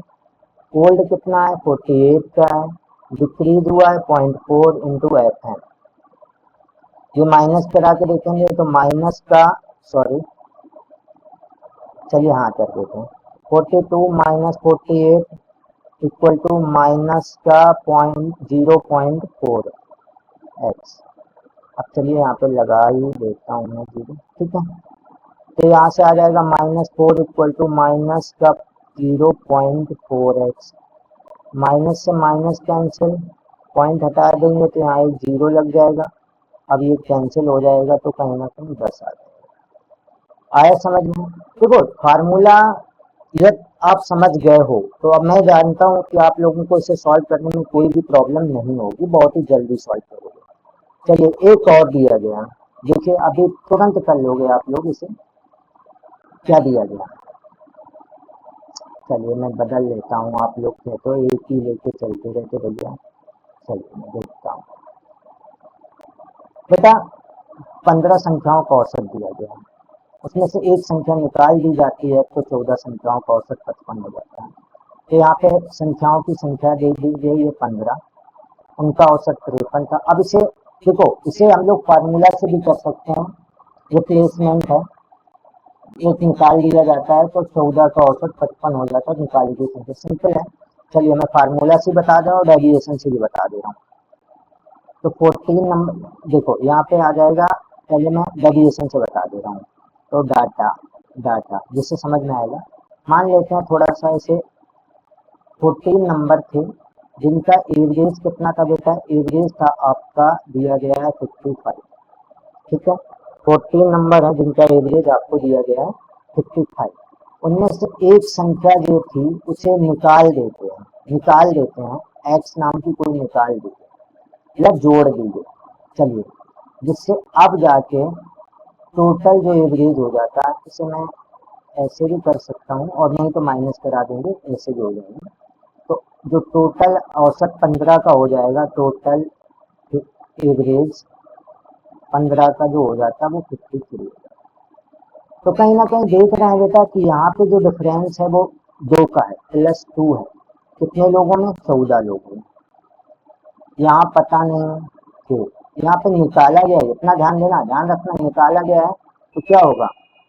ओल्ड कितना है 48 का है, डिक्रीज हुआ है 0.4 इंटू FM। ये माइनस करा के देखेंगे तो माइनस का, सॉरी चलिए हाँ कर देते हैं, 42 माइनस 48 इक्वल टू माइनस का 0.4 x। अब चलिए यहाँ पे लगा ही देता हूँ मैं जीरो, ठीक है। तो यहाँ से आ जाएगा -4 इक्वल टू माइनस का 0.4x, माइनस से माइनस कैंसिल, पॉइंट हटा देंगे तो यहाँ एक जीरो लग जाएगा, अब ये कैंसिल हो जाएगा तो कहीं ना कहीं 10 आ जाएगा। आया समझ में, देखो फार्मूला यदि आप समझ गए हो तो अब मैं जानता हूँ कि आप लोगों को इसे सॉल्व करने में कोई भी प्रॉब्लम नहीं होगी, बहुत ही जल्दी सॉल्व करोगे। चलिए एक और दिया गया, देखिए अभी तुरंत कर लोगे आप लोग इसे, क्या दिया गया, चलिए मैं बदल लेता हूँ, आप लोग थे तो एक ही लेके चलते रहते भैया। चलिए मैं देखता हूँ बेटा, 15 संख्याओं का औसत दिया गया है, उसमें से एक संख्या निकाल दी जाती है तो 14 संख्याओं का औसत 55 हो जाता है। तो यहाँ पे संख्याओं की संख्या दे दी गई है 15, उनका औसत 53 था। अब इसे देखो, इसे हम लोग फार्मूला से भी कर सकते हैं, रिप्लेसमेंट है, एक निकाल दिया जाता है तो 14 का औसत 55 हो जाता है, निकाली गई संख्या, सिंपल है। चलिए मैं फार्मूला से बता रहा हूँ और डेविएशन से भी बता दे रहा हूँ। तो 14 नंबर देखो यहाँ पे आ जाएगा, पहले मैं डेविएशन से बता दे रहा हूँ। तो डाटा जिससे समझ में आएगा, मान लेते हैं थोड़ा सा इसे, 14 नंबर थे जिनका एवरेज कितना था बेटा, एवरेज था आपका दिया गया है 55, ठीक है। 14 नंबर है जिनका एवरेज आपको दिया गया है 55, उनमें से एक संख्या जो थी उसे निकाल देते हैं, x नाम की कोई निकाल दीजिए या जोड़ दीजिए, चलिए, जिससे अब जाके टोटल जो एवरेज हो जाता है, इसे मैं ऐसे भी कर सकता हूँ और नहीं तो माइनस करा देंगे, ऐसे जोड़ेंगे तो जो टोटल औसत 15 का हो जाएगा, टोटल एवरेज 15 का जो हो जाता है वो 53। तो कहीं ना कहीं देख रहे हैं बेटा कि यहाँ पे जो डिफरेंस है वो 2 का है, +2 है, कितने लोगों में 14 लोगों में, यहाँ पता नहीं क्यों, यहाँ पे निकाला गया है, इतना ध्यान रखना, निकाला गया है तो क्या होगा,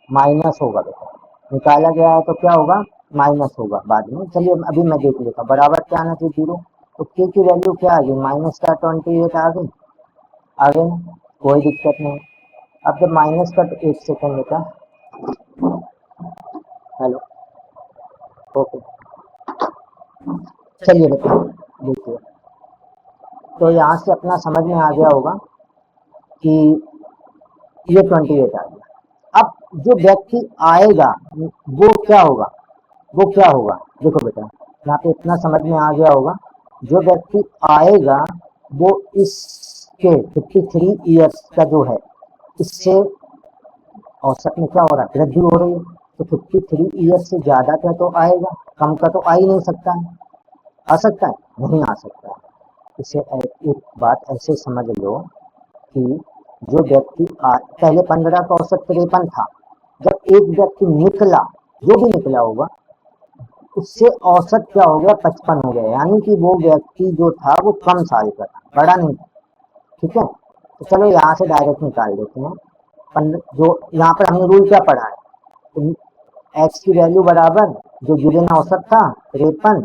माइनस होगा बेटा, निकाला गया है तो क्या होगा, माइनस होगा बाद में। चलिए अभी मैं देख लेता हूँ, बराबर क्या आना चाहिए 0, तो के की वैल्यू क्या आ गई, माइनस का 28 आ गई, कोई दिक्कत नहीं। अब जब माइनस का, तो 1 सेकेंड बेटा, हेलो, ओके, चलिए बेटा देखिए, तो यहाँ से अपना समझ में आ गया होगा कि ये 28 आ गया। अब जो व्यक्ति आएगा वो क्या होगा, वो क्या होगा, देखो बेटा यहाँ पे इतना समझ में आ गया होगा। जो व्यक्ति आएगा वो इसके 53 ईयर्स का जो है इससे औसत में क्या हो रहा है, वृद्धि हो रही है। तो 53 ईयर्स से ज्यादा का तो आएगा, कम का तो आ ही नहीं सकता है। आ सकता है, नहीं आ सकता है। इसे एक बात ऐसे समझ लो कि जो व्यक्ति पहले 15 का औसत 53 था, जब एक व्यक्ति निकला, जो भी निकला होगा उससे औसत क्या हो गया, 55 हो गया। यानी कि वो व्यक्ति जो था वो कम साल का था, बड़ा नहीं था। ठीक है, तो चलो यहाँ से डायरेक्ट निकाल देते हैं। जो यहाँ पर हमने रूल क्या पढ़ा है, तो एक्स की वैल्यू बराबर जो गिवन औसत था 53,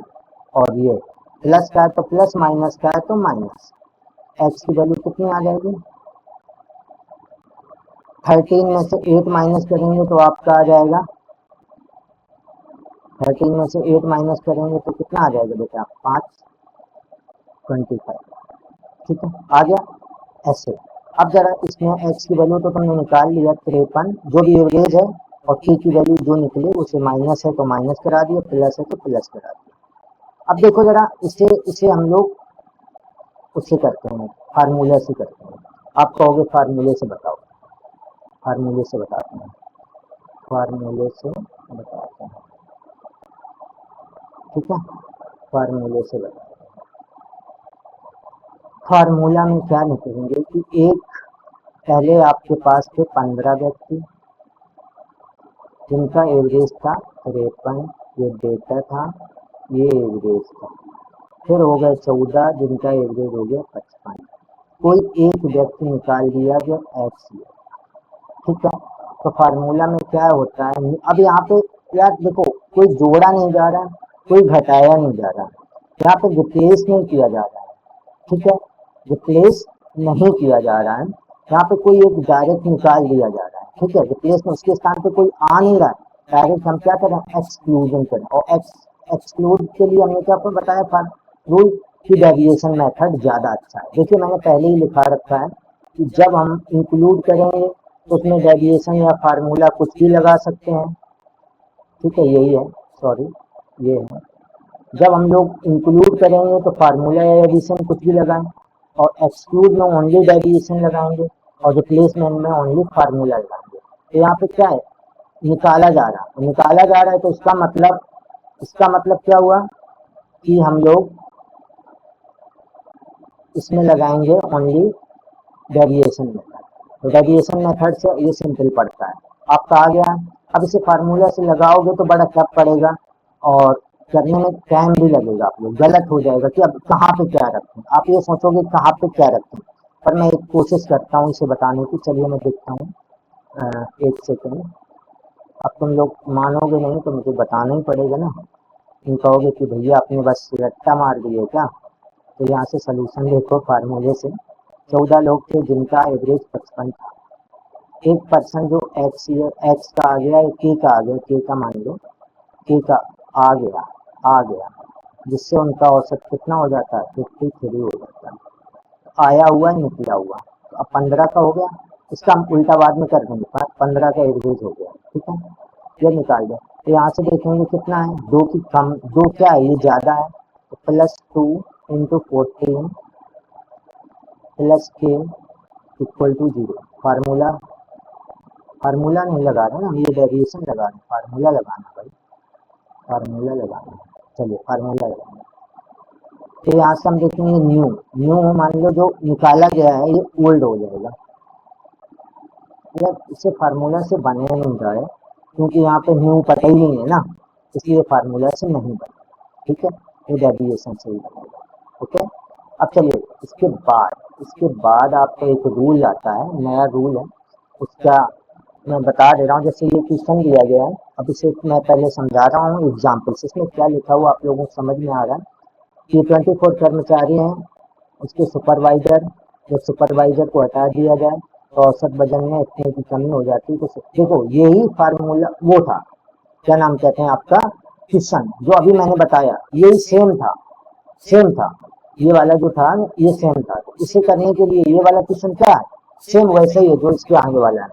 और ये प्लस का है तो प्लस, माइनस का है तो माइनस। एक्स की वैल्यू कितनी आ जाएगी, 13 में से 8 माइनस करेंगे तो आपका आ जाएगा 13 में से 8 माइनस करेंगे तो कितना आ जाएगा बेटा, 5, 25। ठीक है, आ गया ऐसे। अब जरा इसमें एक्स की वैल्यू तो तुमने निकाल लिया 53, जो भी एवरेज है, और के की वैल्यू जो निकले उसे माइनस है तो माइनस करा दिया, प्लस है तो प्लस करा दिया। अब देखो जरा इसे हम लोग उससे करते हैं, फार्मूला से करते हैं। आप कहोगे फार्मूले से बताओ, फार्मूले से बताते हैं, फार्मूले से बताते हैं। ठीक है, फार्मूले से बताते हैं। फार्मूला में क्या लिखेंगे कि एक पहले आपके पास थे 15 व्यक्ति जिनका एवरेज था 53, ये डेटा था, ये एवरेज था। फिर हो गए 14 जिनका एवरेज हो गया 55। कोई एक व्यक्ति निकाल दिया जो एक्स है। ठीक है, तो फार्मूला में क्या होता है, अब यहाँ पे यार देखो कोई जोड़ा नहीं जा रहा, कोई घटाया नहीं जा रहा, यहाँ पे रिप्लेस नहीं किया जा रहा है। ठीक है, रिप्लेस नहीं किया जा रहा है, यहाँ पे कोई एक डायरेक्ट निकाल दिया जा रहा है। ठीक है, रिप्लेस में उसके स्थान पे कोई आ नहीं रहा है, डायरेक्ट हम क्या करें, एक्सक्लूजन करें। और एक्सक्लूड के लिए हमने क्या आपको बताया था, रूल की डेविएशन मेथड ज्यादा अच्छा है। देखिए मैंने पहले ही लिखा रखा है कि जब हम इंक्लूड करेंगे तो उसमें डेविएशन या फार्मूला कुछ भी लगा सकते हैं। ठीक है, यही है, सॉरी ये है। जब हम लोग इंक्लूड करेंगे तो फार्मूला या डेविएशन कुछ भी लगाएं, और एक्सक्लूड में ओनली डेविएशन लगाएंगे, और रिप्लेसमेंट में ओनली फार्मूला लगाएंगे। तो यहाँ पे क्या है, निकाला जा रहा है, निकाला जा रहा है तो इसका मतलब क्या हुआ कि हम लोग इसमें लगाएंगे ओनली डेविएशन मेथड। तो डेविएशन मेथड से ये सिंपल पड़ता है, आपका आ गया। अब इसे फार्मूला से लगाओगे तो बड़ा टफ पड़ेगा और करने में टाइम भी लगेगा, आप लोग गलत हो जाएगा कि अब कहाँ पे क्या रखें, आप ये सोचोगे कहाँ पे क्या रखें। पर मैं एक कोशिश करता हूँ इसे बताने की। चलिए मैं देखता हूँ, एक सेकेंड। अब तुम लोग मानोगे नहीं तो मुझे बताना ही पड़ेगा ना, तुम कहोगे कि भैया अपने बस रट्टा मार दिए क्या। तो यहाँ से सोल्यूशन देखो फार्मूले से। 14 लोग थे जिनका एवरेज 55 था। 1% जो एक्स का आ गया, के का आ गया, के का मान लो, के का आ गया, जिससे उनका औसत कितना हो जाता है, 53 हो जाता है। आया हुआ निकला हुआ, तो अब 15 का हो गया, इसका हम उल्टा बाद में कर देंगे, 15 का एवरेज हो गया। ठीक है, ये निकाल दो। तो यहाँ से देखेंगे कितना है, 2 की कम, 2 क्या है, ये ज्यादा है, तो +2 × 14 + k = 0। फार्मूला नहीं लगा रहे ना हम, ये डेविएशन लगा रहे हैं, फार्मूला लगाना भाई, फार्मूला लगाना। चलिए फार्मूला लगाना। तो यहाँ से हम देखेंगे न्यू मान लो जो निकाला गया है ये ओल्ड हो जाएगा। यार इसे फार्मूला से बने नहीं रहा है क्योंकि यहाँ पे न्यू पता ही नहीं है ना, इसलिए फार्मूला से नहीं बना। ठीक है, ये डेविएशन से ही बनेगा। ओके, अब चलिए इसके बाद आपको एक रूल आता है, नया रूल है, उसका मैं बता दे रहा हूँ। जैसे ये क्वेश्चन दिया गया है, अब इसे मैं पहले समझा रहा हूँ एग्जाम्पल से। इसमें क्या लिखा हुआ आप लोगों को समझ में आ रहा है कि 24 कर्मचारी हैं, उसके सुपरवाइजर, जब सुपरवाइजर को हटा दिया जाए तो औसत वजन में इतने की कमी हो जाती है। तो देखो यही फार्मूला वो था, क्या नाम कहते हैं आपका, क्वेश्चन जो अभी मैंने बताया, यही सेम था, ये वाला जो था ये सेम था। तो इसे करने के लिए ये वाला क्वेश्चन क्या है, सेम वैसे ही है जो इसके आगे वाला है।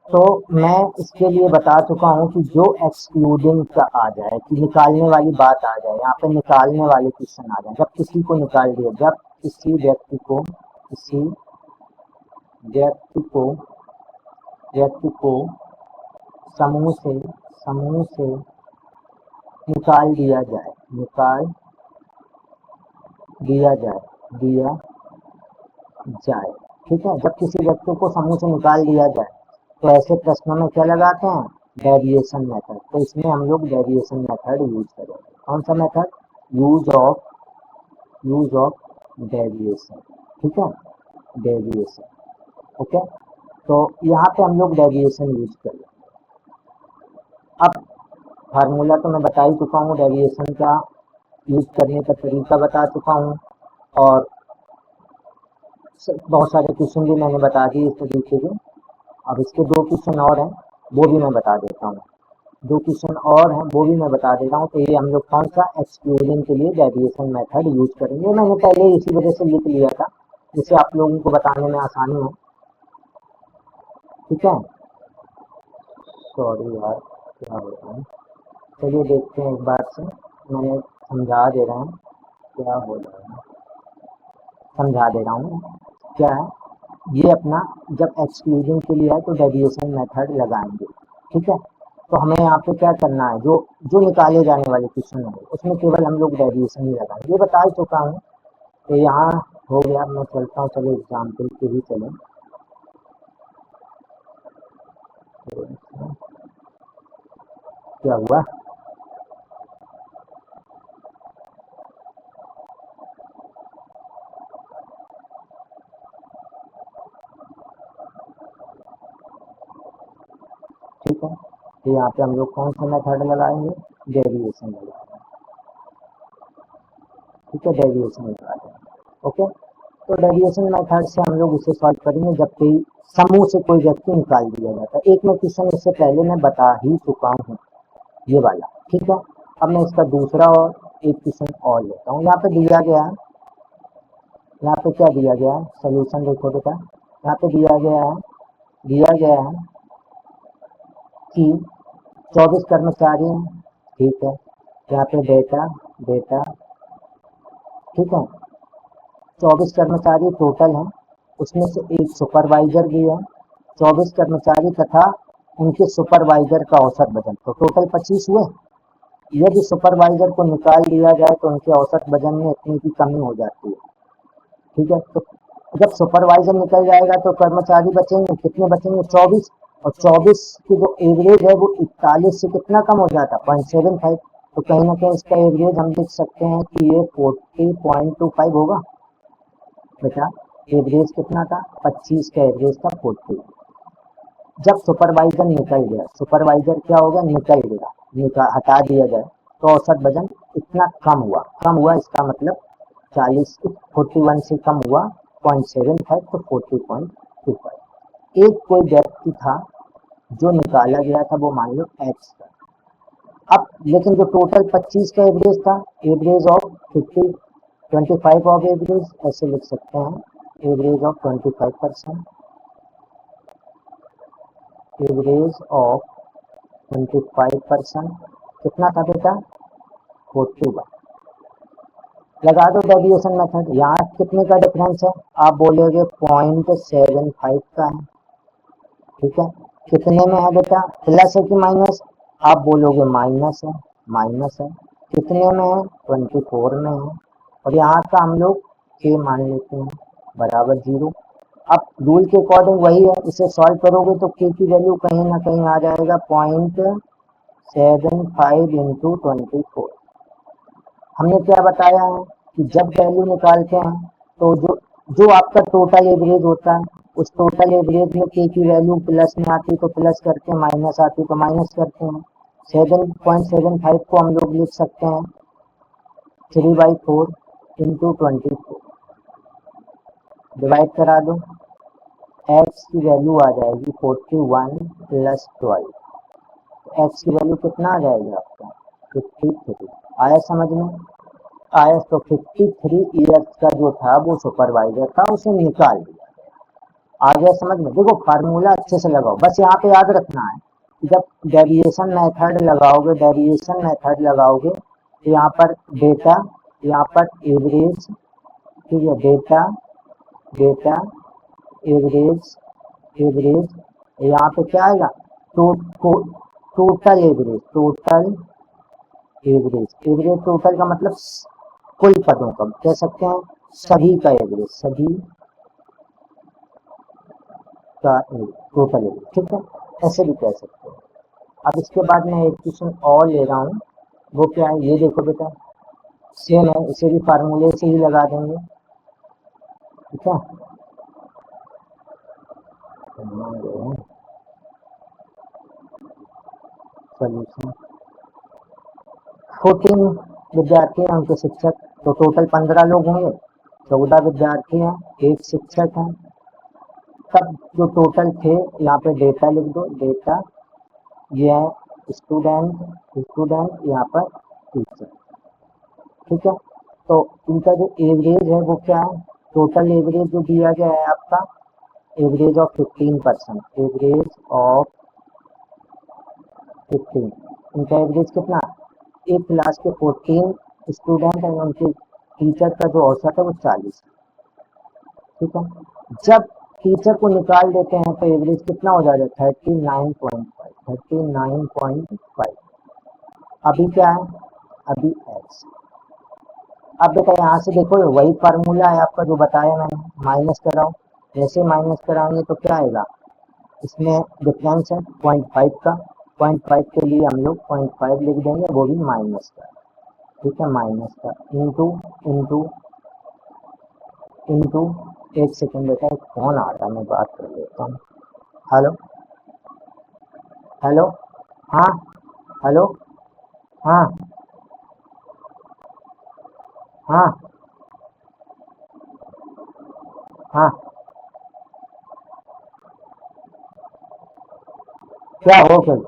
तो मैं इसके लिए बता चुका हूँ कि जो एक्सक्लूडिंग का आ जाए, कि निकालने वाली बात आ जाए, यहाँ पे निकालने वाले क्वेश्चन आ जाए, जब किसी को निकाल दिया, जब किसी व्यक्ति को समूह से निकाल दिया जाए, ठीक है। जब किसी व्यक्ति को समूह से निकाल दिया जाए तो ऐसे प्रश्नों में क्या लगाते हैं, डेविएशन मेथड। तो इसमें हम लोग डेविएशन मेथड यूज करेंगे। कौन सा मेथड, यूज ऑफ डेविएशन, ठीक है, डेविएशन, ओके। तो यहाँ पे हम लोग डेविएशन यूज करेंगे। अब फार्मूला तो मैं बता ही चुका हूँ, डेविएशन का यूज करने का तरीका बता चुका हूँ, और बहुत सारे क्वेश्चन भी मैंने बता दिए इस तरीके के। अब इसके 2 क्वेश्चन और हैं, वो भी मैं बता देता हूँ। 2 क्वेश्चन और हैं, वो भी मैं बता देता हूँ। तो ये हम लोग कौन सा, एक्सक्लूडिंग के लिए डेविएशन मेथड यूज करेंगे। मैंने पहले इसी वजह से लिख लिया था, जिससे आप लोगों को बताने में आसानी हो, ठीक है। सॉरी यार, क्या हो रहा है, चलिए देखते हैं एक बार से, मैंने समझा दे रहा हूँ क्या हो रहा है, समझा दे रहा हूँ क्या है। ये अपना जब एक्सक्लूजन के लिए है तो डेविएशन मेथड लगाएंगे, ठीक है। तो हमें यहाँ पे क्या करना है, जो निकाले जाने वाले क्वेश्चन होंगे उसमें केवल हम लोग डेविएशन ही लगाएंगे, ये बता ही चुका हूँ। तो यहाँ हो गया, मैं चलता हूँ, चलो एग्जाम्पल के ही चलें। क्या हुआ, ठीक है। तो यहाँ पे हम लोग कौन सा मेथड लगाएंगे, डेविएशन लगाएंगे, ठीक है, डेविएशन लगाएंगे, ओके। तो डेविएशन मेथड से हम लोग इसे सॉल्व करेंगे जब कोई समूह से कोई व्यक्ति निकाल दिया जाता है। एक में क्वेश्चन इससे पहले मैं बता ही चुका हूँ, ये वाला, ठीक है। अब मैं इसका दूसरा और एक क्वेश्चन और लेता हूँ। यहाँ पे दिया गया है, यहाँ पे क्या दिया गया है, सोल्यूशन देखो बेटा, यहाँ पे दिया गया है कि 24 कर्मचारी हैं, ठीक है। यहाँ पे डेटा, ठीक है, 24 कर्मचारी टोटल हैं, उसमें से एक सुपरवाइजर भी है। 24 कर्मचारी तथा उनके सुपरवाइजर का औसत वजन, तो टोटल 25 हुए। यदि सुपरवाइजर को निकाल दिया जाए तो उनके औसत वजन में इतनी की कमी हो जाती है, ठीक है। तो जब सुपरवाइजर निकल जाएगा तो कर्मचारी बचेंगे, कितने बचेंगे, 24, और 24 की जो एवरेज है वो 41 से कितना कम हो जाता है, 0.75। तो कहीं ना कहीं इसका एवरेज हम देख सकते हैं कि ये 40.25 होगा बेटा। एवरेज कितना था, 25 का एवरेज था 40। जब सुपरवाइजर निकल गया, सुपरवाइजर क्या होगा, निकल गया, हटा दिया जाए, तो औसत वजन इतना कम हुआ, इसका मतलब 41 से कम हुआ 0.75, तो 40.25। एक कोई व्यक्ति था जो निकाला गया था, वो मान लो एक्स का। अब लेकिन जो टोटल 25 का एवरेज था, एवरेज ऑफ 25 ऑफ एवरेज, ऐसे लिख सकते हैं, एवरेज ऑफ 25%, एवरेज ऑफ 25% कितना था बेटा, 41। लगा दो डेविएशन मेथड। यहाँ कितने का डिफरेंस है, आप बोलोगे 0.75 का है, ठीक है। कितने में है बेटा, प्लस है कि माइनस, आप बोलोगे माइनस है। कितने में है, 24 में है। और यहाँ का हम लोग k मान लेते हैं बराबर 0। अब रूल के अकॉर्डिंग वही है, इसे सॉल्व करोगे तो k की वैल्यू कहीं ना कहीं आ जाएगा 0.75 इंटू 24। हमने क्या बताया है कि जब वैल्यू निकालते हैं तो जो आपका टोटल एवरेज होता है, उस टोटल एवरेज में k की वैल्यू प्लस में आती तो प्लस करते हैं, माइनस आती तो माइनस करते हैं। 7.75 को हम लोग लिख सकते हैं 3/4 इंटू 24, डिवाइड करा दो, x की वैल्यू आ जाएगी 41 प्लस 12। x की वैल्यू कितना आ जाएगा आपका, 53। आया समझ में, आया। तो 53 ईयर्स का जो था वो सुपरवाइजर था, उसे निकाल दिया। आ गया समझ में? देखो फार्मूला अच्छे से लगाओ, बस यहाँ पे याद रखना है कि जब डेविएशन मेथड लगाओगे तो यहाँ पर डेटा, यहाँ पर एवरेज, ठीक है, डेटा डेटा एवरेज यहाँ पे क्या आएगा? टोटल एवरेज, टोटल का मतलब कुल पदों का, कह सकते हैं सभी का एवरेज, टोटल एवरेज, ठीक है, ऐसे भी कह सकते हैं। अब इसके बाद मैं एक क्वेश्चन और ले रहा हूँ, वो क्या है ये देखो बेटा, सेम है, इसे भी फार्मूले से ही लगा देंगे, ठीक है। सोल्यूशन 14 विद्यार्थी हैं, उनके शिक्षक, तो टोटल 15 लोग होंगे, 14 विद्यार्थी हैं, एक शिक्षक हैं, तब जो टोटल थे यहाँ पे डेटा लिख दो, डेटा ये है स्टूडेंट यहाँ पर टीचर, ठीक है। तो इनका जो एवरेज है वो क्या है? टोटल एवरेज जो दिया गया है आपका, एवरेज ऑफ 15%, एवरेज ऑफ 15, इनका एवरेज कितना? एक क्लास के 14 स्टूडेंट हैं, उनके टीचर का जो औसत है वो 40, ठीक है। जब टीचर को निकाल देते हैं तो एवरेज कितना हो जाएगा? 39.5। अभी क्या है? अभी एक्स। अब बेटा यहाँ से देखो वही फार्मूला है आपका जो बताया मैंने, माइनस कराओ, जैसे माइनस कराएंगे तो क्या आएगा? इसमें डिफरेंस है 0.5 का, 0.5 के लिए हम लोग 0.5 लिख देंगे, वो भी माइनस का, ठीक है, माइनस का, इंटू एक सेकंड बेटा, एक फोन आ रहा है, मैं बात कर लेता हूँ। हेलो हेलो, हाँ हेलो, हाँ हाँ हाँ, क्या हो फिर?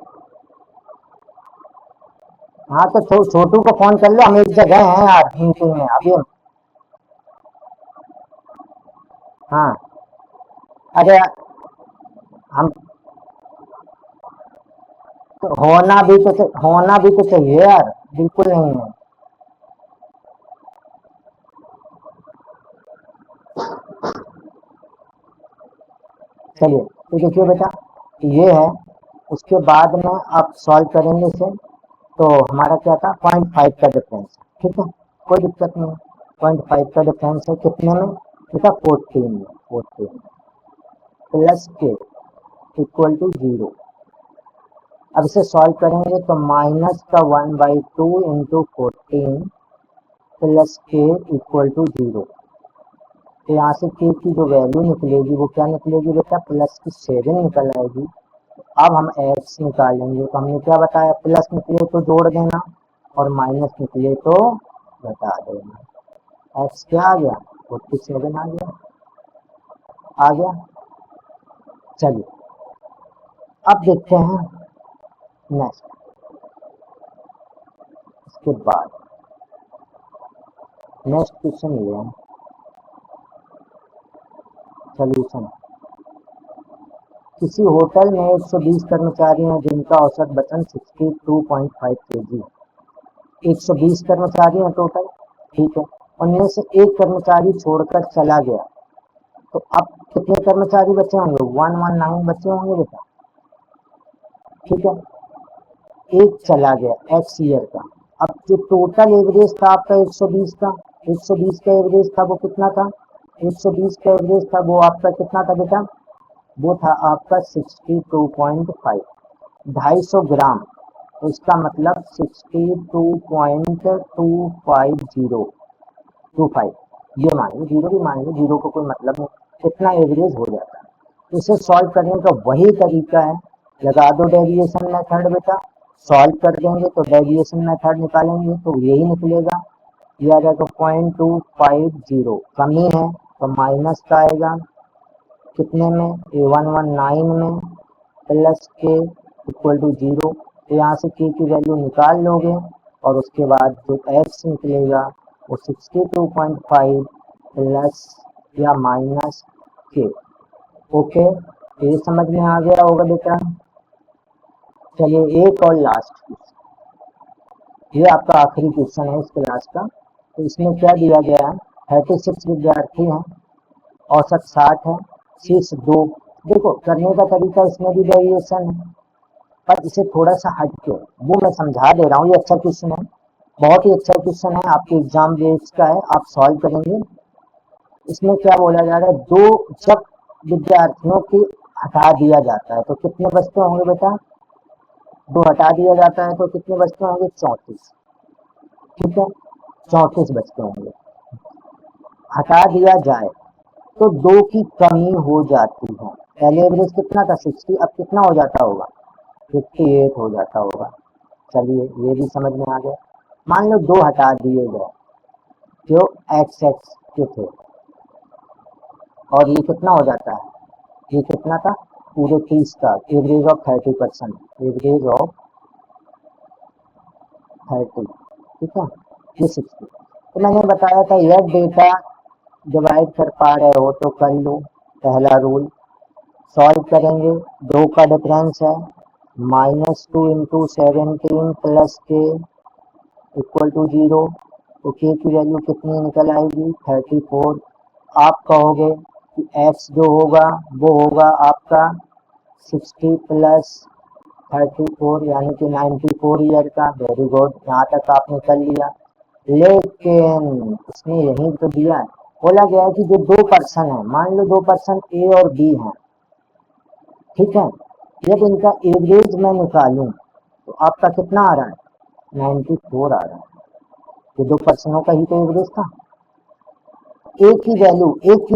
हाँ तो छोटू को फोन कर लो, हम एक जगह हैं यार मीटिंग में अभी। हाँ अरे हम तो होना भी तो चाहिए यार, बिल्कुल नहीं है। चलिए तो देखिए बेटा, ये है, उसके बाद में आप सॉल्व करेंगे इसे, तो हमारा क्या था? 0.5 का डिफरेंस, ठीक है, कोई दिक्कत नहीं है। 0.5 का डिफरेंस है कितने में बेटा? 14 में, 14 प्लस के इक्वल टू 0। अब इसे सॉल्व करेंगे तो माइनस का 1/2 इंटू 14 प्लस के इक्वल टू 0। तो यहाँ से के की जो वैल्यू निकलेगी वो क्या निकलेगी बेटा? प्लस की 7 निकल आएगी। अब हम एक्स निकालेंगे, तो हमने क्या बताया? प्लस निकले तो जोड़ देना और माइनस निकले तो घटा देना। एक्स क्या आ गया? 47 आ गया। चलिए अब देखते हैं नेक्स्ट, इसके बाद नेक्स्ट क्वेश्चन ये है, सोल्यूशन। किसी होटल में 120 कर्मचारी हैं जिनका औसत वेतन 62.5 kg, 120 कर्मचारी हैं टोटल, ठीक है, उनमें से एक कर्मचारी छोड़कर चला गया, तो अब कितने कर्मचारी बचे होंगे? 119 बचे होंगे बेटा, ठीक है, एक चला गया एक्स ईयर का। अब जो टोटल एवरेज था आपका 120 का, 120 का एवरेज था वो कितना था? 120 का एवरेज था वो आपका कितना था बेटा? वो था आपका 62.5, 250 ग्राम, तो इसका मतलब 62.25025, ये मान लो, जीरो भी मान लो, जीरो को कोई मतलब नहीं, इतना एवरेज हो जाता है। इसे सॉल्व करने का वही तरीका है, लगा दो डेविएशन मेथड बेटा, सॉल्व कर देंगे तो डेविएशन मेथड निकालेंगे तो यही निकलेगा, ये आ जाएगा 0.250, कमी है तो माइनस का आएगा, कितने में? 119 में, प्लस के इक्वल टू 0, तो यहाँ से के की वैल्यू निकाल लोगे और उसके बाद जो एक्स निकलेगा वो 62.5 प्लस या माइनस के, ओके, तो ये समझ में आ गया होगा बेटा। चलिए एक और लास्ट, ये आपका आखिरी क्वेश्चन है इस क्लास का। तो इसमें क्या दिया गया है, 36 विद्यार्थी हैं, औसत 60 है, शीर्ष 2। देखो करने का तरीका इसमें भी वेरिएशन है, पर इसे थोड़ा सा हट के वो मैं समझा दे रहा हूँ। ये अच्छा क्वेश्चन है, बहुत ही अच्छा क्वेश्चन है, आपके एग्जाम बेस का है, आप सॉल्व करेंगे। इसमें क्या बोला जा रहा है, दो जब विद्यार्थियों की हटा दिया जाता है तो कितने बचते होंगे बेटा, दो हटा दिया जाता है तो कितने बचते होंगे, 34। ठीक है, 34 बचते होंगे। हटा दिया जाए तो दो की कमी हो जाती है। पहले एवरेज कितना था, 60, अब कितना हो जाता होगा, 58 हो जाता होगा। चलिए ये भी समझ में आ गया। मान लो दो हटा दिए गए जो XX के थे, और ये कितना हो जाता है, ये कितना था, पूरे 30 का एवरेज ऑफ 30%, एवरेज ऑफ 30। ठीक है, ये 60। तो मैंने बताया था यह डेटा डिवाइड कर पा रहे हो तो कर लो, पहला रूल। सॉल्व करेंगे, दो का डिफरेंस है, -2 इंटू 17 प्लस के इक्वल टू 0। तो के की वैल्यू कितनी निकल आएगी, 34। आप कहोगे कि x जो होगा वो होगा आपका 60 प्लस 34 यानी कि 94 ईयर का। वेरी गुड, यहाँ तक आपने कर लिया। लेकिन इसमें यही तो दिया है, बोला गया है कि जो दो पर्सन है, मान लो दो पर्सन ए और बी हैं, ठीक है, जब इनका एवरेज मैं निकालूं तो आपका कितना आ रहा है, 94 आ रहा है। ये दो पर्सनों का ही तो एवरेज था। एक की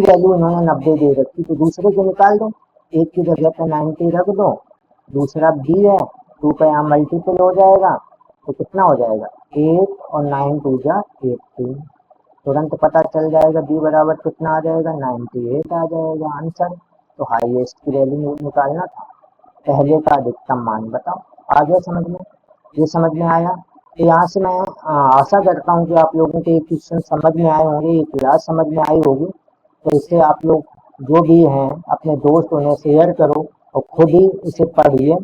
वैल्यू इन्होंने 90 दे रखी, तो दूसरे को निकाल दो, एक की जगह पे 90 रख दो, दूसरा बी है, 2 का यहाँ मल्टीपल हो जाएगा, तो कितना हो जाएगा, 8 और 9 2 जा 18। तुरंत पता चल जाएगा बी बराबर कितना आ जाएगा, 98 आ जाएगा आंसर। तो हाईएस्ट की वैल्यू निकालना था, पहले का अधिकतम मान बताओ। आ गया समझ में, ये समझ में आया। तो यहाँ से मैं आशा करता हूँ कि आप लोगों को ये क्वेश्चन समझ में आए होंगे, ये क्लास समझ में आई होगी। तो इससे आप लोग जो भी हैं अपने दोस्त उन्हें शेयर करो और खुद ही इसे पढ़िए,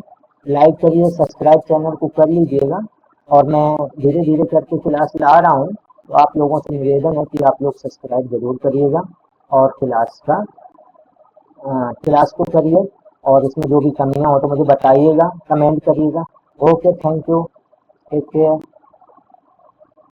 लाइक करिए, सब्सक्राइब चैनल को कर लीजिएगा। और मैं धीरे धीरे करके क्लास ला रहा हूँ, तो आप लोगों से निवेदन है कि आप लोग सब्सक्राइब जरूर करिएगा और क्लास को करिए। और इसमें जो भी कमियाँ हो तो मुझे बताइएगा, कमेंट करिएगा। Okay, thank you, take care.